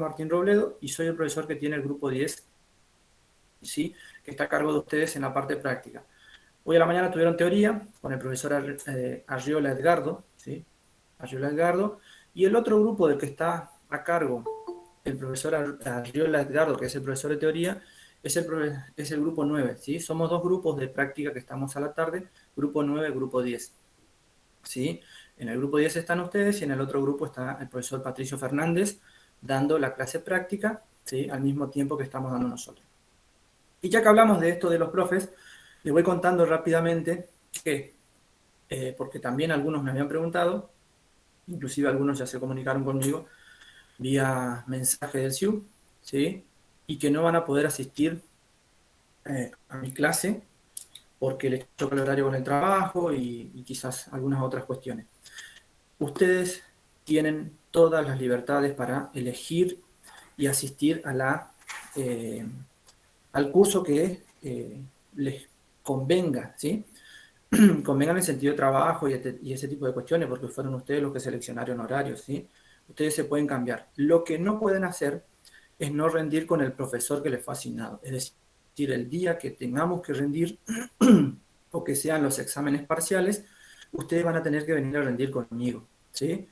Martín Robledo y soy el profesor que tiene el grupo 10, ¿sí? Que está a cargo de ustedes en la parte práctica. Hoy a la mañana tuvieron teoría con el profesor Arriola Edgardo, ¿sí? Arriola Edgardo, y el otro grupo del que está a cargo el profesor Arriola Edgardo, que es el profesor de teoría, es el grupo 9, ¿sí? Somos dos grupos de práctica que estamos a la tarde, grupo 9, grupo 10, ¿sí? En el grupo 10 están ustedes y en el otro grupo está el profesor Patricio Fernández dando la clase práctica, ¿sí? Al mismo tiempo que estamos dando nosotros. Y ya que hablamos de esto de los profes, les voy contando rápidamente que, porque también algunos me habían preguntado, inclusive algunos ya se comunicaron conmigo vía mensaje del SIU, ¿sí? Y que no van a poder asistir a mi clase porque les choca el horario con el trabajo y quizás algunas otras cuestiones. Ustedes tienen todas las libertades para elegir y asistir a al curso que les convenga, ¿sí? Convenga en el sentido de trabajo y ese tipo de cuestiones, porque fueron ustedes los que seleccionaron horarios, ¿sí? Ustedes se pueden cambiar. Lo que no pueden hacer es no rendir con el profesor que les fue asignado. Es decir, el día que tengamos que rendir o que sean los exámenes parciales, ustedes van a tener que venir a rendir conmigo, ¿sí?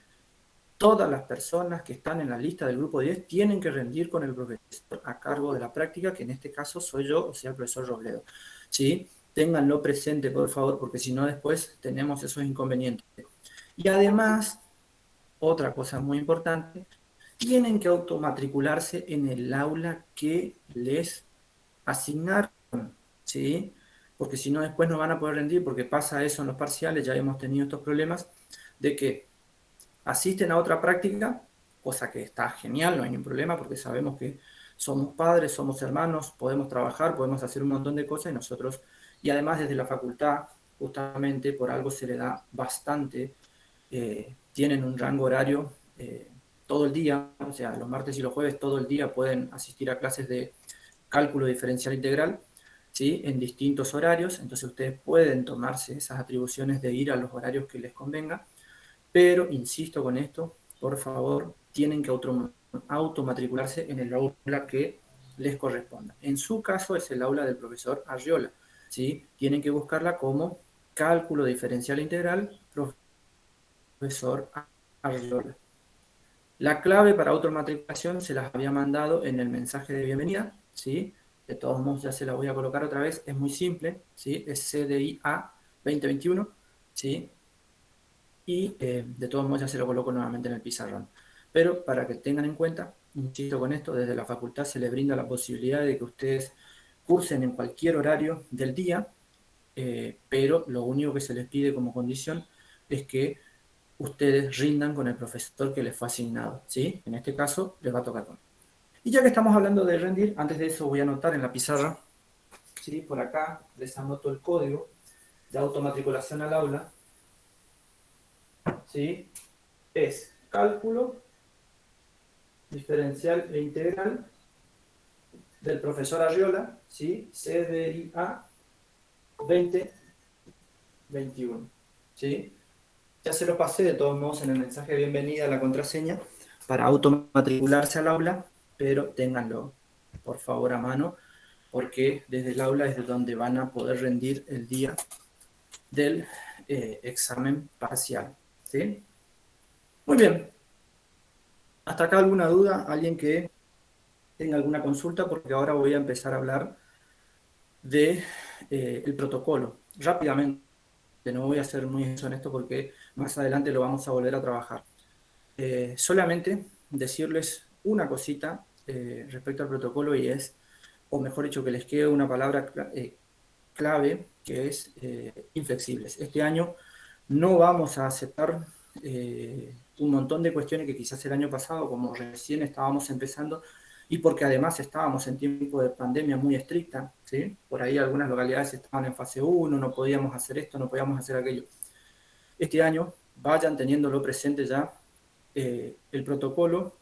Todas las personas que están en la lista del grupo 10 tienen que rendir con el profesor a cargo de la práctica, que en este caso soy yo, o sea, el profesor Robledo, ¿sí? Ténganlo presente, por favor, porque si no después tenemos esos inconvenientes. Y además, otra cosa muy importante, tienen que automatricularse en el aula que les asignaron, ¿sí? Porque si no después no van a poder rendir, porque pasa eso en los parciales, ya hemos tenido estos problemas de que asisten a otra práctica, cosa que está genial, no hay ningún problema, porque sabemos que somos padres, somos hermanos, podemos trabajar, podemos hacer un montón de cosas y nosotros, y además desde la facultad, justamente por algo se le da bastante, tienen un rango horario todo el día, o sea, los martes y los jueves todo el día pueden asistir a clases de cálculo diferencial integral, ¿sí? En distintos horarios, entonces ustedes pueden tomarse esas atribuciones de ir a los horarios que les convenga, pero insisto con esto, por favor, tienen que automatricularse en el aula que les corresponda. En su caso es el aula del profesor Arriola, ¿sí? Tienen que buscarla como cálculo diferencial integral, profesor Arriola. La clave para automatriculación se las había mandado en el mensaje de bienvenida, ¿sí? De todos modos ya se la voy a colocar otra vez, es muy simple, ¿sí? Es CDIA 2021, ¿sí? Y de todos modos ya se lo coloco nuevamente en el pizarrón. Pero para que tengan en cuenta, insisto con esto, desde la facultad se les brinda la posibilidad de que ustedes cursen en cualquier horario del día, pero lo único que se les pide como condición es que ustedes rindan con el profesor que les fue asignado, ¿sí? En este caso les va a tocar con. Y ya que estamos hablando de rendir, antes de eso voy a anotar en la pizarra, ¿sí? Por acá les anoto el código de automatriculación al aula, ¿sí? Es cálculo diferencial e integral del profesor Arriola, ¿sí? CDIA 2021, ¿sí? Ya se lo pasé de todos modos en el mensaje de bienvenida a la contraseña para automatricularse al aula, pero ténganlo por favor a mano, porque desde el aula es de donde van a poder rendir el día del examen parcial, ¿sí? Muy bien. ¿Hasta acá alguna duda? ¿Alguien que tenga alguna consulta? Porque ahora voy a empezar a hablar de el protocolo. Rápidamente, no voy a ser muy honesto porque más adelante lo vamos a volver a trabajar. Solamente decirles una cosita respecto al protocolo y es, o mejor dicho, que les quede una palabra clave que es inflexibles. Este año no vamos a aceptar un montón de cuestiones que quizás el año pasado, como recién estábamos empezando, y porque además estábamos en tiempo de pandemia muy estricta, ¿sí? Por ahí algunas localidades estaban en fase 1, no podíamos hacer esto, no podíamos hacer aquello. Este año vayan teniéndolo presente ya, el protocolo,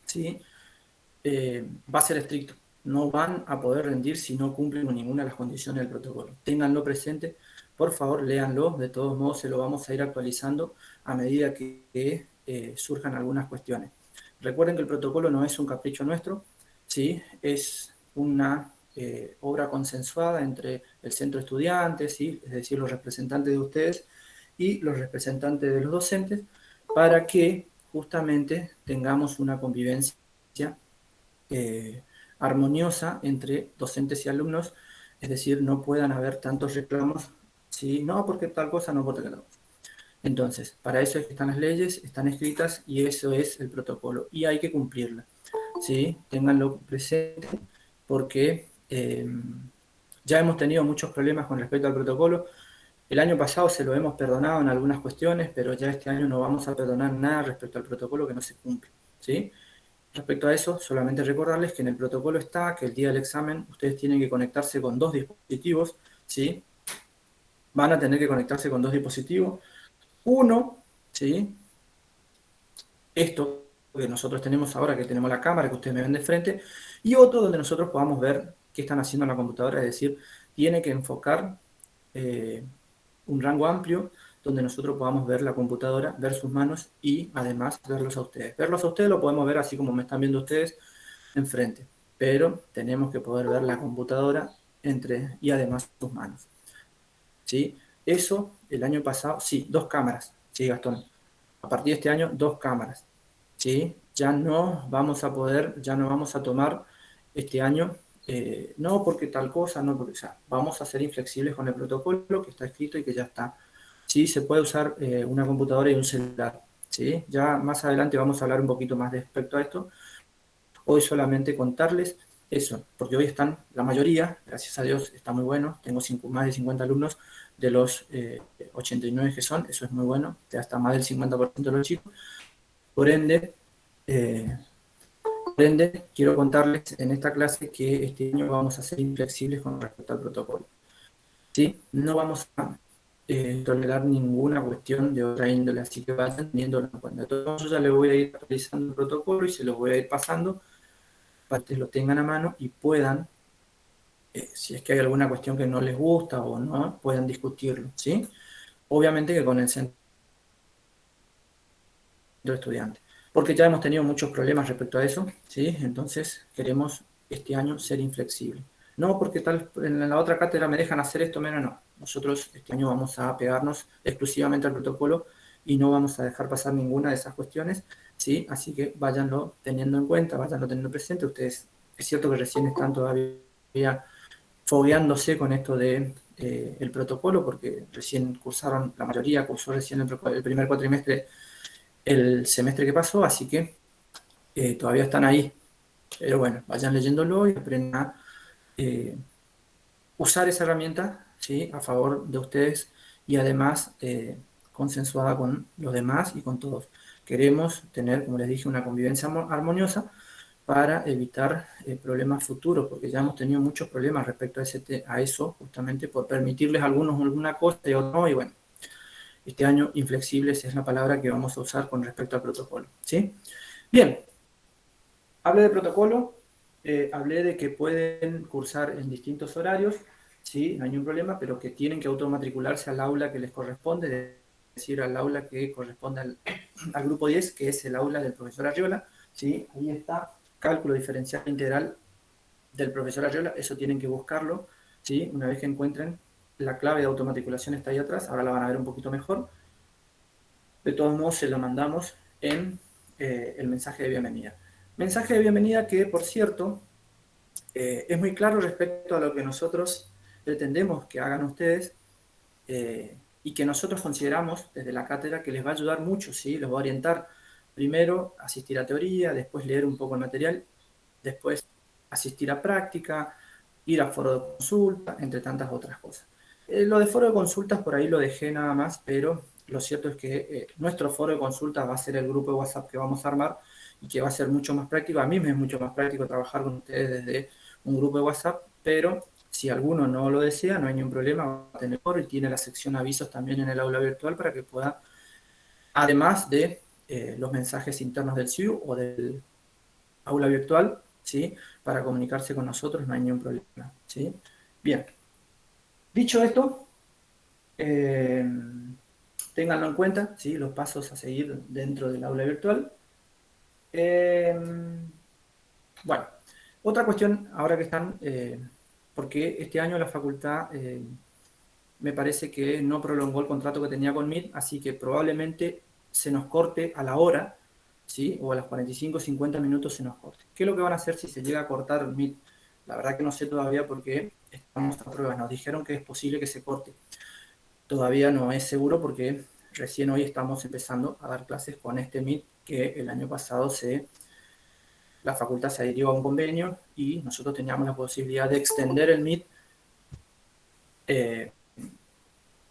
¿sí? Va a ser estricto. No van a poder rendir si no cumplen con ninguna de las condiciones del protocolo. Ténganlo presente, por favor, léanlo. De todos modos, se lo vamos a ir actualizando a medida que surjan algunas cuestiones. Recuerden que el protocolo no es un capricho nuestro, ¿sí? Es una obra consensuada entre el centro de estudiantes, ¿sí? Es decir, los representantes de ustedes y los representantes de los docentes, para que justamente tengamos una convivencia eh, armoniosa entre docentes y alumnos, es decir, no puedan haber tantos reclamos, ¿sí? No, porque tal cosa, no, porque tal cosa. Entonces, para eso están las leyes, están escritas y eso es el protocolo y hay que cumplirla, ¿sí? Ténganlo presente porque ya hemos tenido muchos problemas con respecto al protocolo. El año pasado se lo hemos perdonado en algunas cuestiones, pero ya este año no vamos a perdonar nada respecto al protocolo que no se cumple, ¿sí? Respecto a eso, solamente recordarles que en el protocolo está que el día del examen ustedes tienen que conectarse con dos dispositivos, ¿sí? Van a tener que conectarse con dos dispositivos. Uno, ¿sí? Esto que nosotros tenemos ahora, que tenemos la cámara, que ustedes me ven de frente, y otro donde nosotros podamos ver qué están haciendo en la computadora, es decir, tiene que enfocar eh, un rango amplio donde nosotros podamos ver la computadora, ver sus manos y además verlos a ustedes. Verlos a ustedes lo podemos ver así como me están viendo ustedes enfrente, pero tenemos que poder ver la computadora entre y además sus manos. ¿Sí? Eso el año pasado, sí, dos cámaras, sí, Gastón. A partir de este año, dos cámaras. ¿Sí? Ya no vamos a poder, ya no vamos a tomar este año, no porque tal cosa, no porque, o sea, vamos a ser inflexibles con el protocolo que está escrito y que ya está. Sí, se puede usar una computadora y un celular. ¿Sí? Ya más adelante vamos a hablar un poquito más respecto a esto. Hoy solamente contarles eso, porque hoy están, la mayoría, gracias a Dios, está muy bueno. Tengo más de 50 alumnos de los 89 que son, eso es muy bueno, ya está más del 50% de los chicos. Por ende, eh, quiero contarles en esta clase que este año vamos a ser inflexibles con respecto al protocolo. ¿Sí? No vamos a tolerar ninguna cuestión de otra índole, así que vayan teniéndolo en cuenta. Entonces, yo ya les voy a ir realizando el protocolo y se los voy a ir pasando para que ustedes lo tengan a mano y puedan, si es que hay alguna cuestión que no les gusta o no, puedan discutirlo, ¿sí? Obviamente que con el centro de estudiantes, porque ya hemos tenido muchos problemas respecto a eso, ¿sí? Entonces queremos este año ser inflexibles. No porque tal en la otra cátedra me dejan hacer esto, menos no. Nosotros este año vamos a pegarnos exclusivamente al protocolo y no vamos a dejar pasar ninguna de esas cuestiones, ¿sí? Así que váyanlo teniendo en cuenta, váyanlo teniendo presente. Ustedes, es cierto que recién están todavía fogueándose con esto de el protocolo, porque recién cursaron, la mayoría cursó recién el primer cuatrimestre el semestre que pasó, así que todavía están ahí. Pero bueno, vayan leyéndolo y aprendan a usar esa herramienta, ¿sí? A favor de ustedes y además consensuada con los demás y con todos. Queremos tener, como les dije, una convivencia armoniosa para evitar problemas futuros, porque ya hemos tenido muchos problemas respecto a eso, justamente por permitirles a algunos alguna cosa y otros no, y bueno, este año inflexibles es la palabra que vamos a usar con respecto al protocolo, ¿sí? Bien, hablé de protocolo, hablé de que pueden cursar en distintos horarios, ¿sí? No hay ningún problema, pero que tienen que automatricularse al aula que les corresponde, es decir, al aula que corresponde al grupo 10, que es el aula del profesor Arriola, ¿sí? Ahí está, cálculo diferencial integral del profesor Arriola, eso tienen que buscarlo, ¿sí? Una vez que encuentren la clave de automatriculación está ahí atrás, ahora la van a ver un poquito mejor. De todos modos, se lo mandamos en el mensaje de bienvenida. Mensaje de bienvenida que, por cierto, es muy claro respecto a lo que nosotros pretendemos que hagan ustedes y que nosotros consideramos desde la cátedra que les va a ayudar mucho, ¿sí? Los va a orientar primero a asistir a teoría, después leer un poco el material, después asistir a práctica, ir a foro de consulta, entre tantas otras cosas. Lo de foro de consultas por ahí lo dejé nada más, pero lo cierto es que nuestro foro de consultas va a ser el grupo de WhatsApp que vamos a armar y que va a ser mucho más práctico. A mí me es mucho más práctico trabajar con ustedes desde un grupo de WhatsApp, pero si alguno no lo desea, no hay ningún problema, va a tener foro y tiene la sección avisos también en el aula virtual para que pueda, además de los mensajes internos del SIU o del aula virtual, ¿sí? Para comunicarse con nosotros no hay ningún problema, ¿sí? Bien, dicho esto, ténganlo en cuenta, ¿sí? Los pasos a seguir dentro del aula virtual. Bueno, otra cuestión, ahora que están, porque este año la facultad me parece que no prolongó el contrato que tenía con MIT, así que probablemente se nos corte a la hora, ¿sí? O a los 45, 50 minutos se nos corte. ¿Qué es lo que van a hacer si se llega a cortar MIT? La verdad que no sé todavía porque estamos a pruebas. Nos dijeron que es posible que se corte. Todavía no es seguro porque recién hoy estamos empezando a dar clases con este MIT que el año pasado la facultad se adhirió a un convenio y nosotros teníamos la posibilidad de extender el MIT, eh,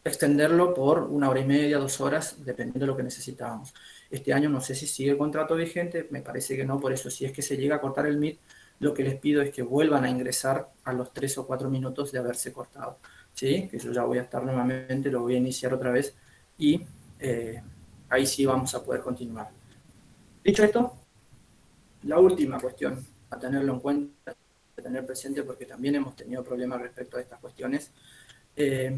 extenderlo por 1 hora y media, 2 horas, dependiendo de lo que necesitábamos. Este año no sé si sigue el contrato vigente, me parece que no, por eso si es que se llega a cortar el MIT, lo que les pido es que vuelvan a ingresar a los 3 o 4 minutos de haberse cortado. ¿Sí? Que yo ya voy a estar nuevamente, lo voy a iniciar otra vez y eh, ahí sí vamos a poder continuar. Dicho esto, la última cuestión a tenerlo en cuenta, a tener presente, porque también hemos tenido problemas respecto a estas cuestiones. Eh,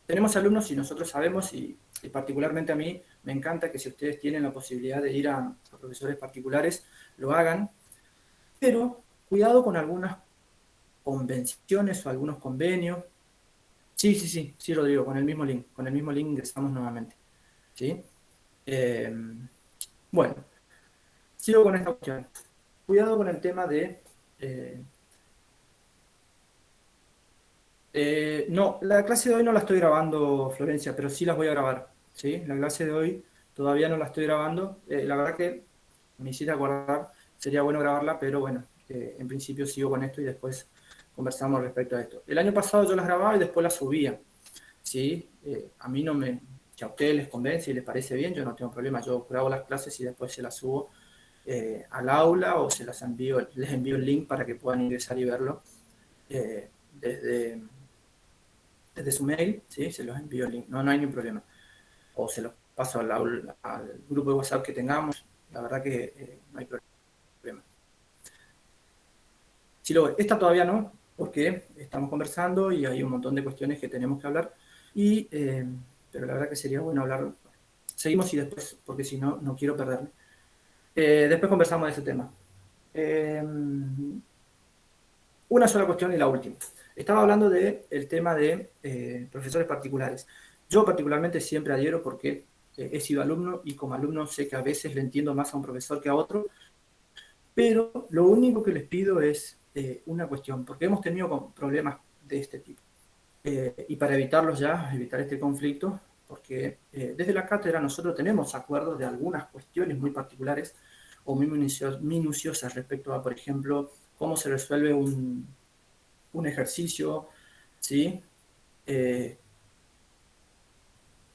Tenemos alumnos y nosotros sabemos, y particularmente a mí, me encanta que si ustedes tienen la posibilidad de ir a profesores particulares, lo hagan, pero cuidado con algunas convenciones o algunos convenios. Sí, sí, sí, sí, Rodrigo, con el mismo link ingresamos nuevamente. ¿Sí? Eh, bueno, sigo con esta cuestión. Cuidado con el tema de eh, no, la clase de hoy no la estoy grabando, Florencia, pero sí las voy a grabar. ¿Sí? La clase de hoy todavía no la estoy grabando. La verdad que me hiciste acordar, sería bueno grabarla, pero bueno, en principio sigo con esto y después conversamos respecto a esto. El año pasado yo las grababa y después las subía. ¿Sí? A mí no me, si a ustedes les convence y les parece bien, yo no tengo problema. Yo grabo las clases y después se las subo al aula o se las envío, les envío el link para que puedan ingresar y verlo desde su mail, ¿sí? Se los envío el link, no, no hay ningún problema. O se los paso al grupo de WhatsApp que tengamos, la verdad que no hay problema. Si esta todavía no, porque estamos conversando y hay un montón de cuestiones que tenemos que hablar, pero la verdad que sería bueno hablar. Seguimos y después, porque si no, no quiero perderme. Después conversamos de ese tema. Eh, una sola cuestión y la última. Estaba hablando del tema de profesores particulares. Yo particularmente siempre adhiero porque he sido alumno y como alumno sé que a veces le entiendo más a un profesor que a otro, pero lo único que les pido es una cuestión, porque hemos tenido problemas de este tipo. Y para evitarlos ya, evitar este conflicto, porque desde la cátedra nosotros tenemos acuerdos de algunas cuestiones muy particulares o muy minuciosas respecto a, por ejemplo, cómo se resuelve un ejercicio, ¿sí? Eh,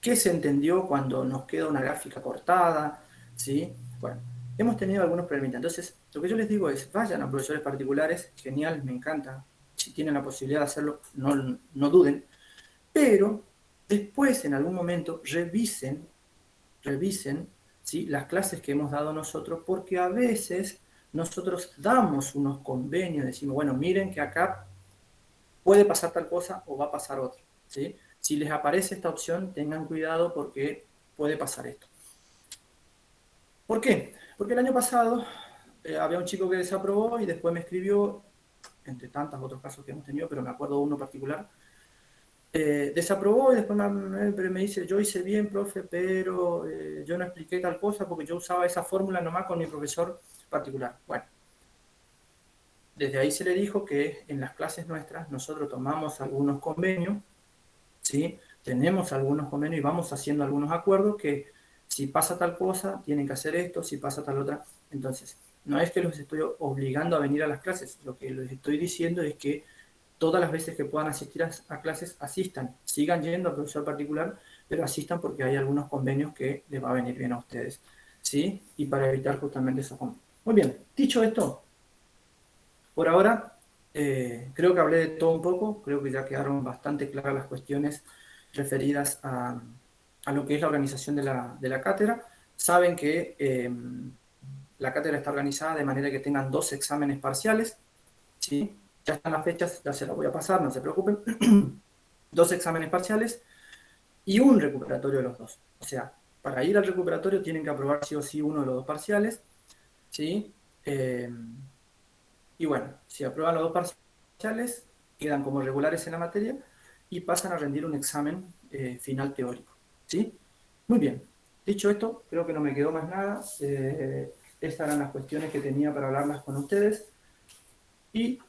¿Qué se entendió cuando nos queda una gráfica cortada? ¿Sí? Bueno, hemos tenido algunos problemas. Entonces, lo que yo les digo es, vayan a profesores particulares, genial, me encanta. Si tienen la posibilidad de hacerlo, no, no duden. Pero después, en algún momento, revisen, ¿sí? Las clases que hemos dado nosotros, porque a veces nosotros damos unos convenios, decimos, bueno, miren que acá puede pasar tal cosa o va a pasar otra. ¿Sí? Si les aparece esta opción, tengan cuidado porque puede pasar esto. ¿Por qué? Porque el año pasado había un chico que desaprobó y después me escribió, entre tantos otros casos que hemos tenido, pero me acuerdo de uno particular, desaprobó y después me dice, yo hice bien, profe, pero yo no expliqué tal cosa porque yo usaba esa fórmula nomás con mi profesor particular. Bueno, desde ahí se le dijo que en las clases nuestras nosotros tomamos algunos convenios, ¿sí? Tenemos algunos convenios y vamos haciendo algunos acuerdos que si pasa tal cosa, tienen que hacer esto, si pasa tal otra. Entonces, no es que los estoy obligando a venir a las clases, lo que les estoy diciendo es que todas las veces que puedan asistir a clases, asistan, sigan yendo al profesor particular, pero asistan porque hay algunos convenios que les va a venir bien a ustedes, ¿sí? Y para evitar justamente esos convenios. Muy bien, dicho esto, por ahora creo que hablé de todo un poco, creo que ya quedaron bastante claras las cuestiones referidas a lo que es la organización de la cátedra. Saben que la cátedra está organizada de manera que tengan 2 exámenes parciales, ¿sí? Ya están las fechas, ya se las voy a pasar, no se preocupen. 2 exámenes parciales y un recuperatorio de los dos. O sea, para ir al recuperatorio tienen que aprobar sí o sí uno de los 2 parciales ¿sí? Y bueno, si aprueban los dos parciales, quedan como regulares en la materia y pasan a rendir un examen final teórico, ¿sí? Muy bien. Dicho esto, creo que no me quedó más nada. Estas eran las cuestiones que tenía para hablarlas con ustedes. Y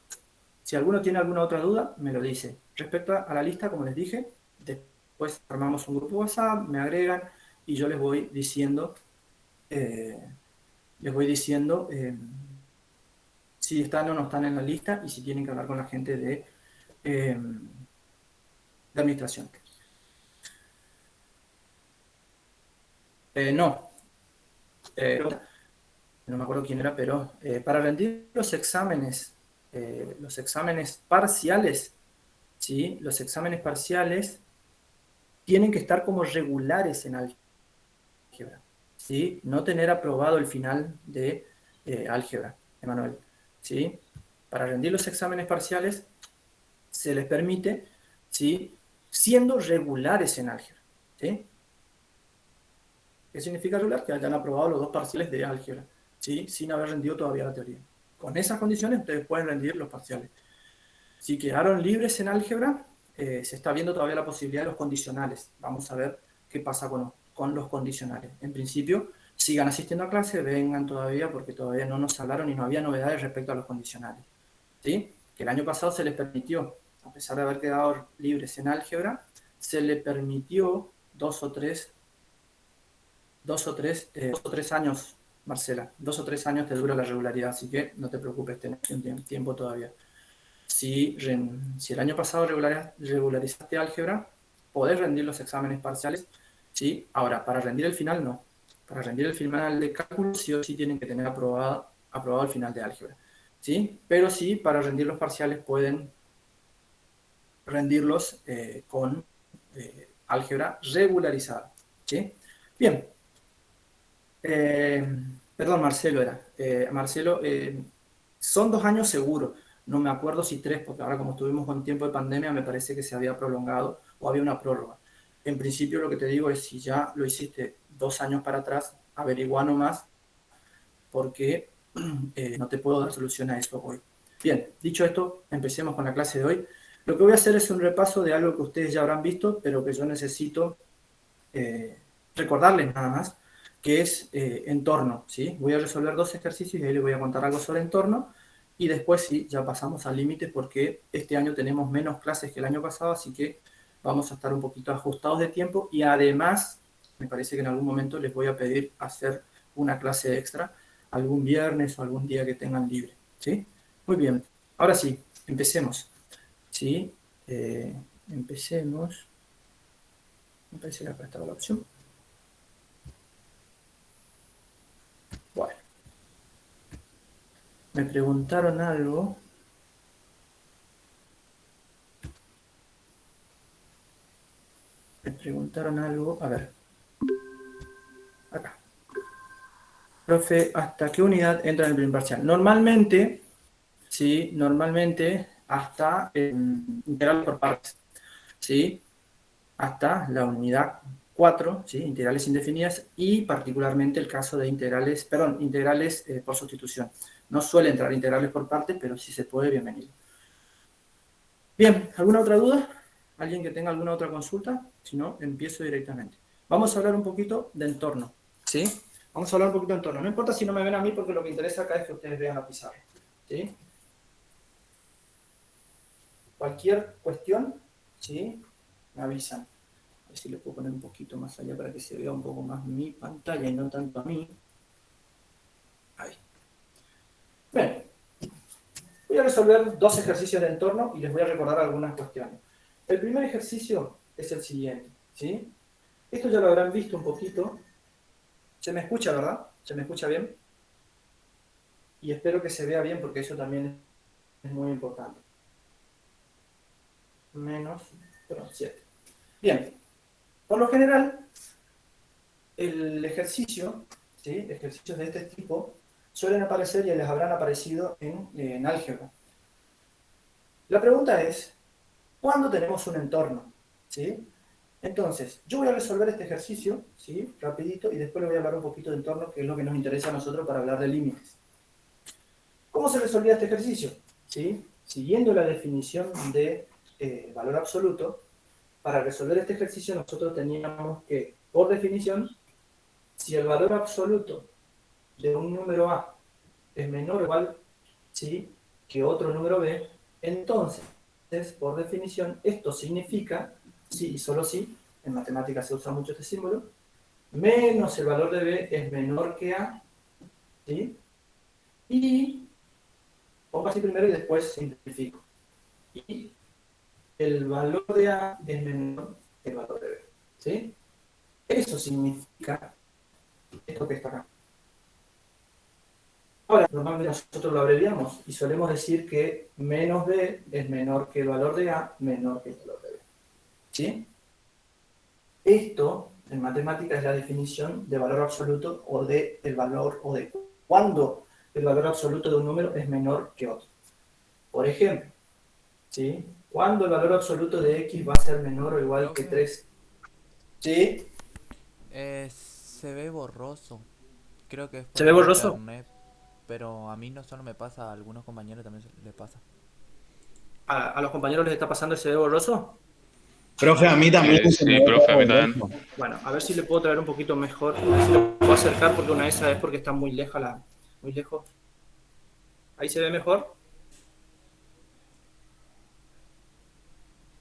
si alguno tiene alguna otra duda, me lo dice. Respecto a la lista, como les dije, después armamos un grupo WhatsApp, me agregan y yo eh, les voy diciendo si están o no están en la lista y si tienen que hablar con la gente de administración. No, eh, no me acuerdo quién era, pero para rendir los exámenes parciales, ¿sí? Los exámenes parciales tienen que estar como regulares en álgebra, ¿sí? No tener aprobado el final de álgebra, Emanuel, ¿sí? Para rendir los exámenes parciales se les permite, ¿sí? Siendo regulares en álgebra, ¿sí? ¿Qué significa regular? Que hayan aprobado los dos parciales de álgebra, ¿sí? Sin haber rendido todavía la teoría. Con esas condiciones ustedes pueden rendir los parciales. Si quedaron libres en álgebra, se está viendo todavía la posibilidad de los condicionales. Vamos a ver qué pasa con los condicionales. En principio, sigan asistiendo a clase, vengan todavía, porque todavía no nos hablaron y no había novedades respecto a los condicionales, ¿sí? Que el año pasado se les permitió, a pesar de haber quedado libres en álgebra, se les permitió dos o tres años, Marcela, 2 o 3 años te dura la regularidad, así que no te preocupes, tenés un tiempo todavía. Si el año pasado regularizaste álgebra, podés rendir los exámenes parciales, ¿sí? Ahora, para rendir el final, no. Para rendir el final de cálculo, sí o sí tienen que tener aprobado el final de álgebra, ¿sí? Pero sí, para rendir los parciales pueden rendirlos con álgebra regularizada, ¿sí? Bien, eh, perdón, Marcelo era. Marcelo, son 2 años seguros. No me acuerdo si 3, porque ahora como estuvimos con tiempo de pandemia, me parece que se había prolongado o había una prórroga. En principio lo que te digo es si ya lo hiciste 2 años para atrás, averigua nomás, porque no te puedo dar solución a eso hoy. Bien, dicho esto, empecemos con la clase de hoy. Lo que voy a hacer es un repaso de algo que ustedes ya habrán visto, pero que yo necesito eh, recordarles nada más, que es entorno, ¿sí? Voy a resolver 2 ejercicios y ahí les voy a contar algo sobre entorno y después sí, ya pasamos al límite porque este año tenemos menos clases que el año pasado, así que vamos a estar un poquito ajustados de tiempo y además me parece que en algún momento les voy a pedir hacer una clase extra algún viernes o algún día que tengan libre, ¿sí? Muy bien, ahora sí, empecemos, ¿sí? Empecemos. Me parece que acá estaba la opción. Bueno, me preguntaron algo. A ver, acá. Profe, ¿hasta qué unidad entra en el primer parcial? Normalmente, sí, normalmente hasta integrales por partes, ¿sí? Hasta la unidad 4, ¿sí? Integrales indefinidas y particularmente el caso de integrales por sustitución. No suele entrar integrales por partes, pero si se puede, bienvenido. Bien, ¿alguna otra duda? ¿Alguien que tenga alguna otra consulta? Si no, empiezo directamente. Vamos a hablar un poquito de entorno, ¿sí? Vamos a hablar un poquito de entorno. No importa si no me ven a mí, porque lo que interesa acá es que ustedes vean la pizarra, ¿sí? Cualquier cuestión, ¿sí? Me avisan. A ver si le puedo poner un poquito más allá para que se vea un poco más mi pantalla y no tanto a mí. Ahí. Bien, voy a resolver 2 ejercicios de entorno y les voy a recordar algunas cuestiones. El primer ejercicio es el siguiente, ¿sí? Esto ya lo habrán visto un poquito. Se me escucha, ¿verdad? ¿Se me escucha bien? Y espero que se vea bien porque eso también es muy importante. Menos, perdón, 7. Bien, por lo general, el ejercicio, ¿sí? Ejercicios de este tipo suelen aparecer y les habrán aparecido en álgebra. La pregunta es, ¿cuándo tenemos un entorno? ¿Sí? Entonces, yo voy a resolver este ejercicio, ¿sí? Rapidito, y después le voy a hablar un poquito de entorno, que es lo que nos interesa a nosotros para hablar de límites. ¿Cómo se resolvía este ejercicio? ¿Sí? Siguiendo la definición de valor absoluto, para resolver este ejercicio nosotros teníamos que, por definición, si el valor absoluto de un número A es menor o igual, ¿sí?, que otro número B, entonces, por definición, esto significa, sí y solo sí, en matemáticas se usa mucho este símbolo, menos el valor de B es menor que A, ¿sí? Y pongo así primero y después simplifico. Y el valor de A es menor que el valor de B, ¿sí? Eso significa esto que está acá. Ahora, normalmente nosotros lo abreviamos y solemos decir que menos B es menor que el valor de A, menor que el valor de B, ¿sí? Esto, en matemáticas, es la definición de valor absoluto o de el valor o de cuándo el valor absoluto de un número es menor que otro. Por ejemplo, ¿sí? ¿Cuándo el valor absoluto de x va a ser menor o igual que Profe, 3? ¿Sí? se ve borroso. Creo que es ¿Se por ve el borroso? internet, pero a mí no solo me pasa, a algunos compañeros también le pasa. ¿A los compañeros les está pasando el se ve borroso? Profe, a mí también se me Sí, ve profe, a todo mí también. borroso. Bueno, a ver si le puedo traer un poquito mejor, a ver si lo puedo acercar porque una de esas es porque está muy lejos muy lejos. Ahí se ve mejor.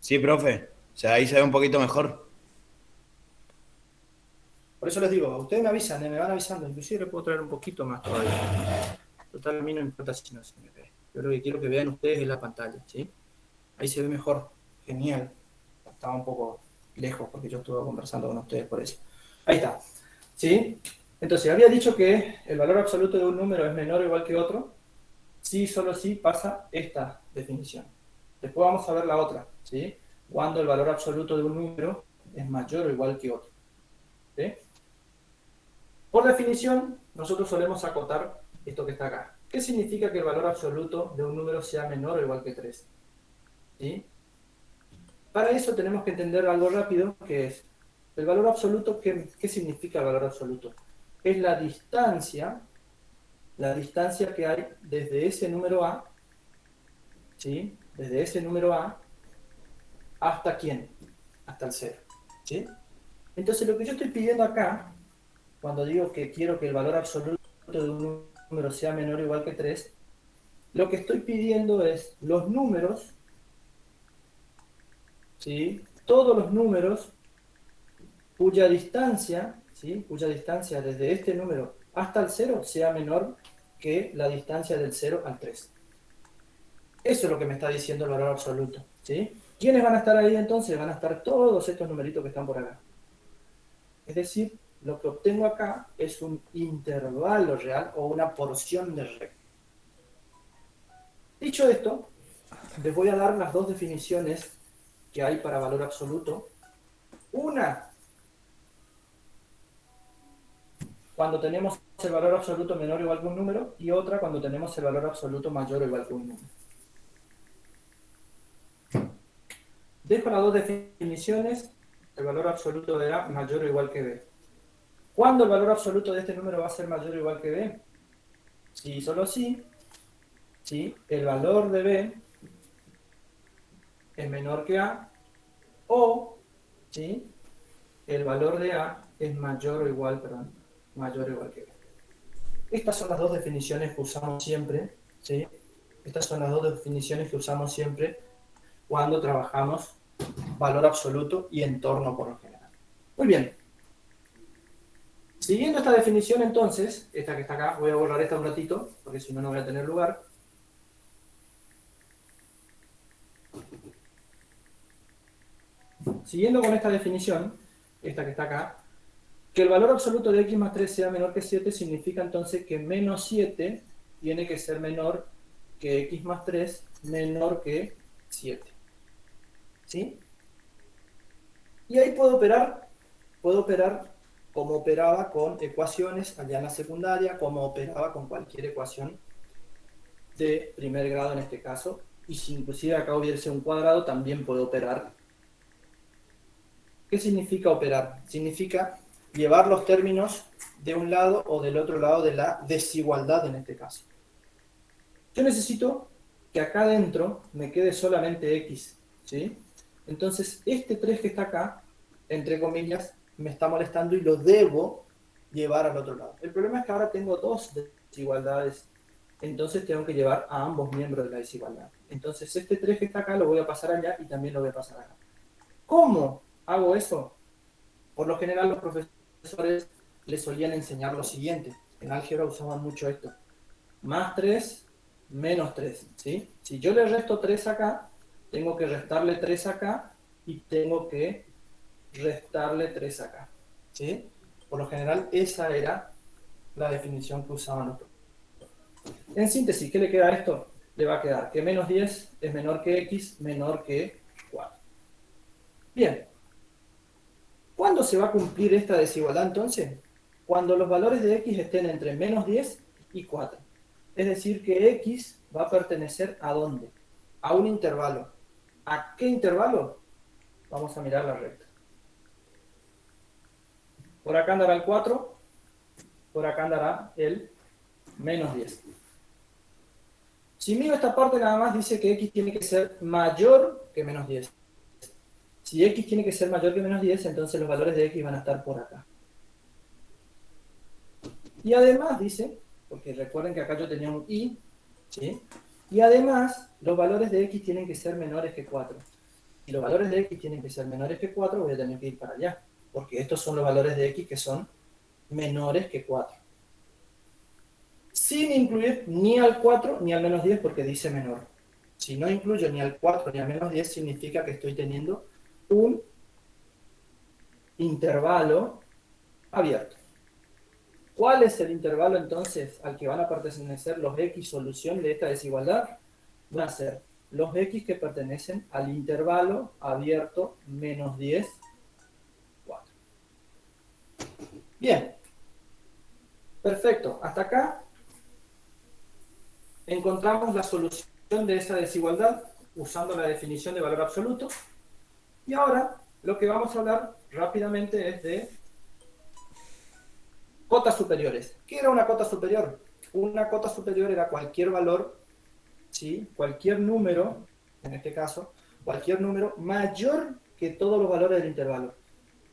Sí, profe. O sea, ahí se ve un poquito mejor. Por eso les digo, ustedes me avisan, me van avisando, inclusive le puedo traer un poquito más todavía. Total, a mí no me importa si no se me ve. Yo lo que quiero que vean ustedes es la pantalla, ¿sí? Ahí se ve mejor. Genial. Estaba un poco lejos porque yo estuve conversando con ustedes por eso. Ahí está. ¿Sí? Entonces, había dicho que el valor absoluto de un número es menor o igual que otro. Sí, solo sí pasa esta definición. Después vamos a ver la otra, ¿sí? Cuando el valor absoluto de un número es mayor o igual que otro. ¿Sí? Por definición, nosotros solemos acotar esto que está acá. ¿Qué significa que el valor absoluto de un número sea menor o igual que 3? ¿Sí? Para eso tenemos que entender algo rápido, que es el valor absoluto. ¿Qué significa el valor absoluto? Es la distancia que hay desde ese número A, ¿sí? Desde ese número A hasta ¿quién? Hasta el cero, ¿sí? Entonces lo que yo estoy pidiendo acá, cuando digo que quiero que el valor absoluto de un número sea menor o igual que 3, lo que estoy pidiendo es los números, ¿sí? Todos los números cuya distancia, ¿sí?, cuya distancia desde este número hasta el 0 sea menor que la distancia del 0 al 3. Eso es lo que me está diciendo el valor absoluto, ¿sí? ¿Quiénes van a estar ahí entonces? Van a estar todos estos numeritos que están por acá. Es decir, lo que obtengo acá es un intervalo real o una porción de regla. Dicho esto, les voy a dar las dos definiciones que hay para valor absoluto. Una, cuando tenemos el valor absoluto menor o igual que un número, y otra cuando tenemos el valor absoluto mayor o igual que un número. Dejo las dos definiciones. El valor absoluto de A mayor o igual que B. ¿Cuándo el valor absoluto de este número va a ser mayor o igual que B? Si solo sí, ¿sí?, el valor de B es menor que A, o ¿sí?, el valor de A es mayor o igual, perdón, mayor o igual que B. Estas son las dos definiciones que usamos siempre, ¿sí? Estas son las dos definiciones que usamos siempre cuando trabajamos valor absoluto y entorno por lo general. Muy bien. Siguiendo esta definición entonces, esta que está acá, voy a borrar esta un ratito, porque si no, no voy a tener lugar. Siguiendo con esta definición, esta que está acá, que el valor absoluto de x más 3 sea menor que 7 significa entonces que menos 7 tiene que ser menor que x más 3 menor que 7. ¿Sí? Y ahí puedo operar como operaba con ecuaciones allá en la secundaria, como operaba con cualquier ecuación de primer grado en este caso, y si inclusive acá hubiese un cuadrado, también puedo operar ¿Qué significa operar? Significa llevar los términos de un lado o del otro lado de la desigualdad en este caso. Yo necesito que acá adentro me quede solamente x, ¿sí? Entonces, este 3 que está acá, entre comillas, me está molestando y lo debo llevar al otro lado. El problema es que ahora tengo dos desigualdades, entonces tengo que llevar a ambos miembros de la desigualdad. Entonces, este 3 que está acá lo voy a pasar allá y también lo voy a pasar acá. ¿Cómo hago eso? Por lo general, los profesores les solían enseñar lo siguiente. En álgebra usaban mucho esto. Más 3, menos 3, ¿sí? Si yo le resto 3 acá, tengo que restarle 3 acá y tengo que restarle 3 acá, ¿sí? Por lo general, esa era la definición que usaban los profesores. En síntesis, ¿qué le queda a esto? Le va a quedar que menos 10 es menor que x, menor que 4. Bien. ¿Cuándo se va a cumplir esta desigualdad entonces? Cuando los valores de x estén entre menos 10 y 4. Es decir, que x va a pertenecer ¿a dónde? A un intervalo. ¿A qué intervalo? Vamos a mirar la recta. Por acá andará el 4, por acá andará el menos 10. Si miro esta parte nada más dice que x tiene que ser mayor que menos 10. Si x tiene que ser mayor que menos 10, entonces los valores de x van a estar por acá. Y además dice, porque recuerden que acá yo tenía un y, ¿sí? Y además los valores de x tienen que ser menores que 4. Si los valores de x tienen que ser menores que 4, voy a tener que ir para allá, porque estos son los valores de x que son menores que 4. Sin incluir ni al 4 ni al menos 10 porque dice menor. Si no incluyo ni al 4 ni al menos 10, significa que estoy teniendo un intervalo abierto. ¿Cuál es el intervalo entonces al que van a pertenecer los x solución de esta desigualdad? Van a ser los x que pertenecen al intervalo abierto menos 10, 4. Bien. Perfecto. Hasta acá encontramos la solución de esa desigualdad usando la definición de valor absoluto. Y ahora lo que vamos a hablar rápidamente es de cotas superiores. ¿Qué era una cota superior? Una cota superior era cualquier valor, ¿sí? Cualquier número, en este caso, cualquier número mayor que todos los valores del intervalo.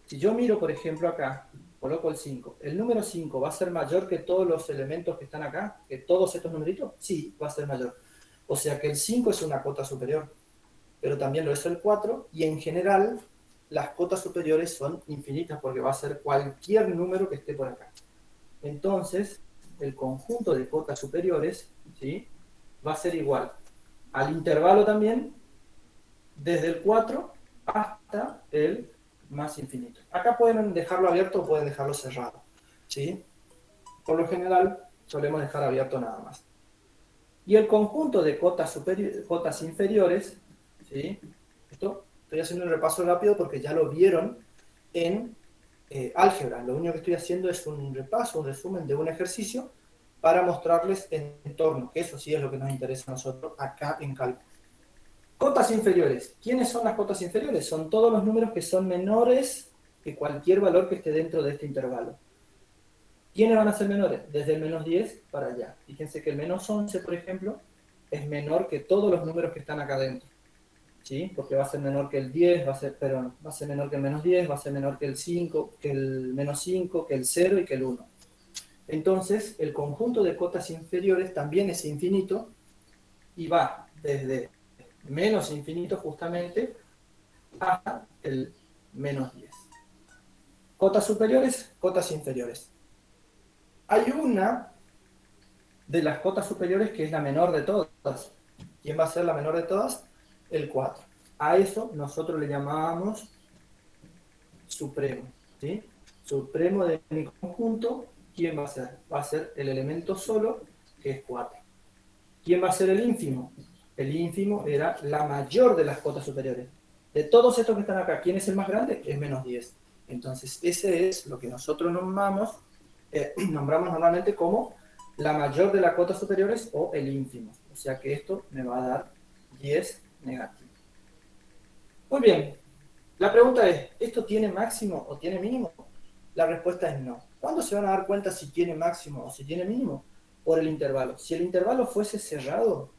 Si yo miro, por ejemplo, acá, coloco el 5. ¿El número 5 va a ser mayor que todos los elementos que están acá? ¿Que todos estos numeritos? Sí, va a ser mayor. O sea que el 5 es una cota superior. Pero también lo es el 4, y en general las cotas superiores son infinitas porque va a ser cualquier número que esté por acá. Entonces, el conjunto de cotas superiores, ¿sí?, va a ser igual al intervalo también, desde el 4 hasta el más infinito. Acá pueden dejarlo abierto o pueden dejarlo cerrado, ¿sí? Por lo general, solemos dejar abierto nada más. Y el conjunto de cotas inferiores, ¿sí? Esto estoy haciendo un repaso rápido porque ya lo vieron en álgebra. Lo único que estoy haciendo es un repaso, un resumen de un ejercicio para mostrarles el entorno, que eso sí es lo que nos interesa a nosotros acá en cálculo. Cotas inferiores. ¿Quiénes son las cotas inferiores? Son todos los números que son menores que cualquier valor que esté dentro de este intervalo. ¿Quiénes van a ser menores? Desde el menos 10 para allá. Fíjense que el menos 11, por ejemplo, es menor que todos los números que están acá dentro, ¿sí? Porque va a ser menor que el 10, va a ser menor que el menos 10, va a ser menor que el 5, que el menos 5, que el 0 y que el 1. Entonces, el conjunto de cotas inferiores también es infinito y va desde menos infinito justamente hasta el menos 10. Cotas superiores, cotas inferiores. Hay una de las cotas superiores que es la menor de todas. ¿Quién va a ser la menor de todas? El 4. A eso nosotros le llamábamos supremo, ¿sí? Supremo de mi conjunto, ¿quién va a ser? Va a ser el elemento solo, que es 4. ¿Quién va a ser el ínfimo? El ínfimo era la mayor de las cotas superiores. De todos estos que están acá, ¿quién es el más grande? Es menos 10. Entonces, ese es lo que nosotros nombramos normalmente como la mayor de las cotas superiores o el ínfimo. O sea que esto me va a dar 10 negativo. Muy bien. La pregunta es, ¿esto tiene máximo o tiene mínimo? La respuesta es no. ¿Cuándo se van a dar cuenta si tiene máximo o si tiene mínimo? Por el intervalo. Si el intervalo fuese cerrado,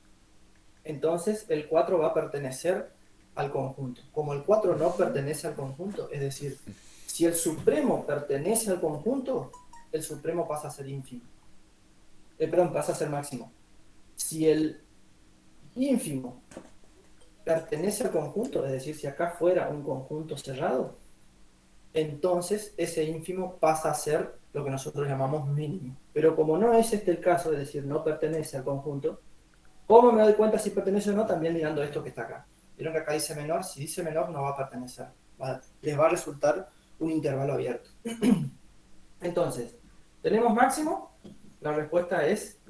entonces el 4 va a pertenecer al conjunto. Como el 4 no pertenece al conjunto, es decir, si el supremo pertenece al conjunto, el supremo pasa a ser ínfimo. Perdón, pasa a ser máximo. Si el ínfimo pertenece al conjunto, es decir, si acá fuera un conjunto cerrado, entonces ese ínfimo pasa a ser lo que nosotros llamamos mínimo. Pero como no es este el caso, es decir, no pertenece al conjunto, ¿cómo me doy cuenta si pertenece o no? También mirando esto que está acá. Vieron que acá dice menor, si dice menor no va a pertenecer. Les va a resultar un intervalo abierto. Entonces, ¿tenemos máximo? La respuesta es,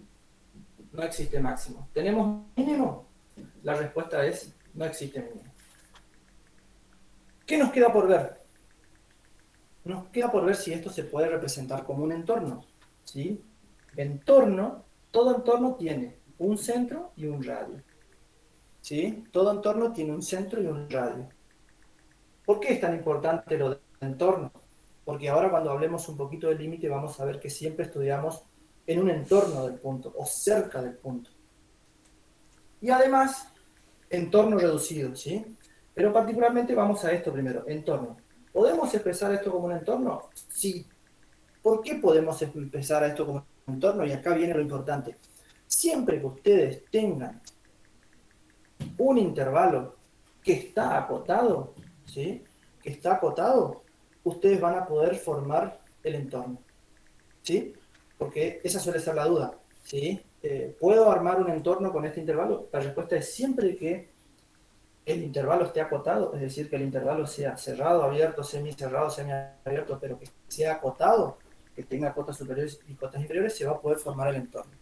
no existe máximo. ¿Tenemos mínimo? La respuesta es, no existe mínimo. ¿Qué nos queda por ver? Nos queda por ver si esto se puede representar como un entorno. ¿Sí? Entorno, todo entorno tiene un centro y un radio. ¿Sí? Todo entorno tiene un centro y un radio. ¿Por qué es tan importante lo del entorno? Porque ahora cuando hablemos un poquito del límite vamos a ver que siempre estudiamos en un entorno del punto o cerca del punto. Y además, entorno reducido, ¿sí? Pero particularmente vamos a esto primero, entorno. ¿Podemos expresar esto como un entorno? Sí. ¿Por qué podemos expresar esto como un entorno? Y acá viene lo importante. Siempre que ustedes tengan un intervalo que está acotado, ¿sí? Que está acotado, ustedes van a poder formar el entorno, ¿sí? Porque esa suele ser la duda, ¿sí? ¿Puedo armar un entorno con este intervalo? La respuesta es siempre que el intervalo esté acotado, es decir, que el intervalo sea cerrado, abierto, semicerrado, semiabierto, pero que sea acotado, que tenga cotas superiores y cotas inferiores, se va a poder formar el entorno.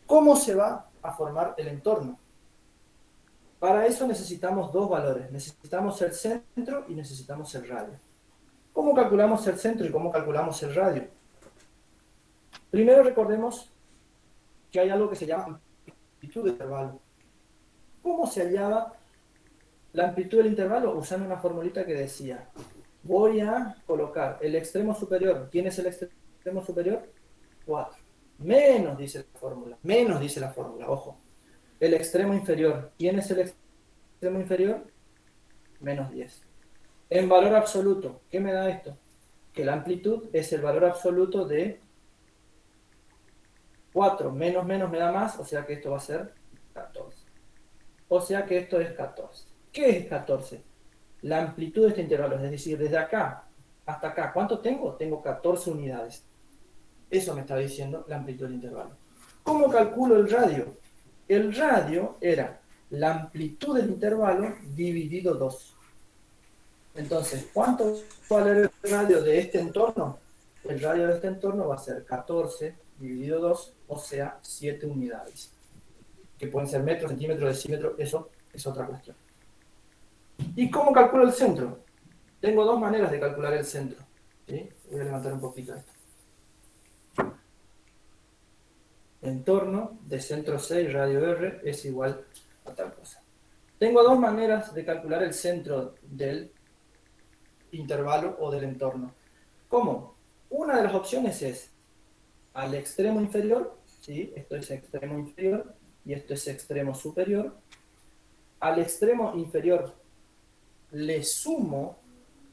¿Cómo se va a formar el entorno? Para eso necesitamos dos valores. Necesitamos el centro y necesitamos el radio. ¿Cómo calculamos el centro y cómo calculamos el radio? Primero recordemos que hay algo que se llama amplitud de intervalo. ¿Cómo se hallaba la amplitud del intervalo? Usando una formulita que decía, voy a colocar el extremo superior. ¿Quién es el extremo superior? 4. Menos dice la fórmula, ojo. El extremo inferior. ¿Quién es el extremo inferior? Menos 10. En valor absoluto, ¿qué me da esto? Que la amplitud es el valor absoluto de 4 menos menos me da más, o sea que esto va a ser 14. O sea que esto es 14. ¿Qué es 14? La amplitud de este intervalo, es decir, desde acá hasta acá, ¿cuánto tengo? Tengo 14 unidades. Eso me está diciendo la amplitud del intervalo. ¿Cómo calculo el radio? El radio era la amplitud del intervalo dividido 2. Entonces, ¿cuánto va a valer el radio de este entorno? El radio de este entorno va a ser 14 dividido 2, o sea, 7 unidades. Que pueden ser metros, centímetros, decímetros, eso es otra cuestión. ¿Y cómo calculo el centro? Tengo dos maneras de calcular el centro. ¿Sí? Voy a levantar un poquito esto. Entorno de centro C y radio R es igual a tal cosa. Tengo dos maneras de calcular el centro del intervalo o del entorno. ¿Cómo? Una de las opciones es al extremo inferior, ¿sí? Esto es extremo inferior y esto es extremo superior. Al extremo inferior le sumo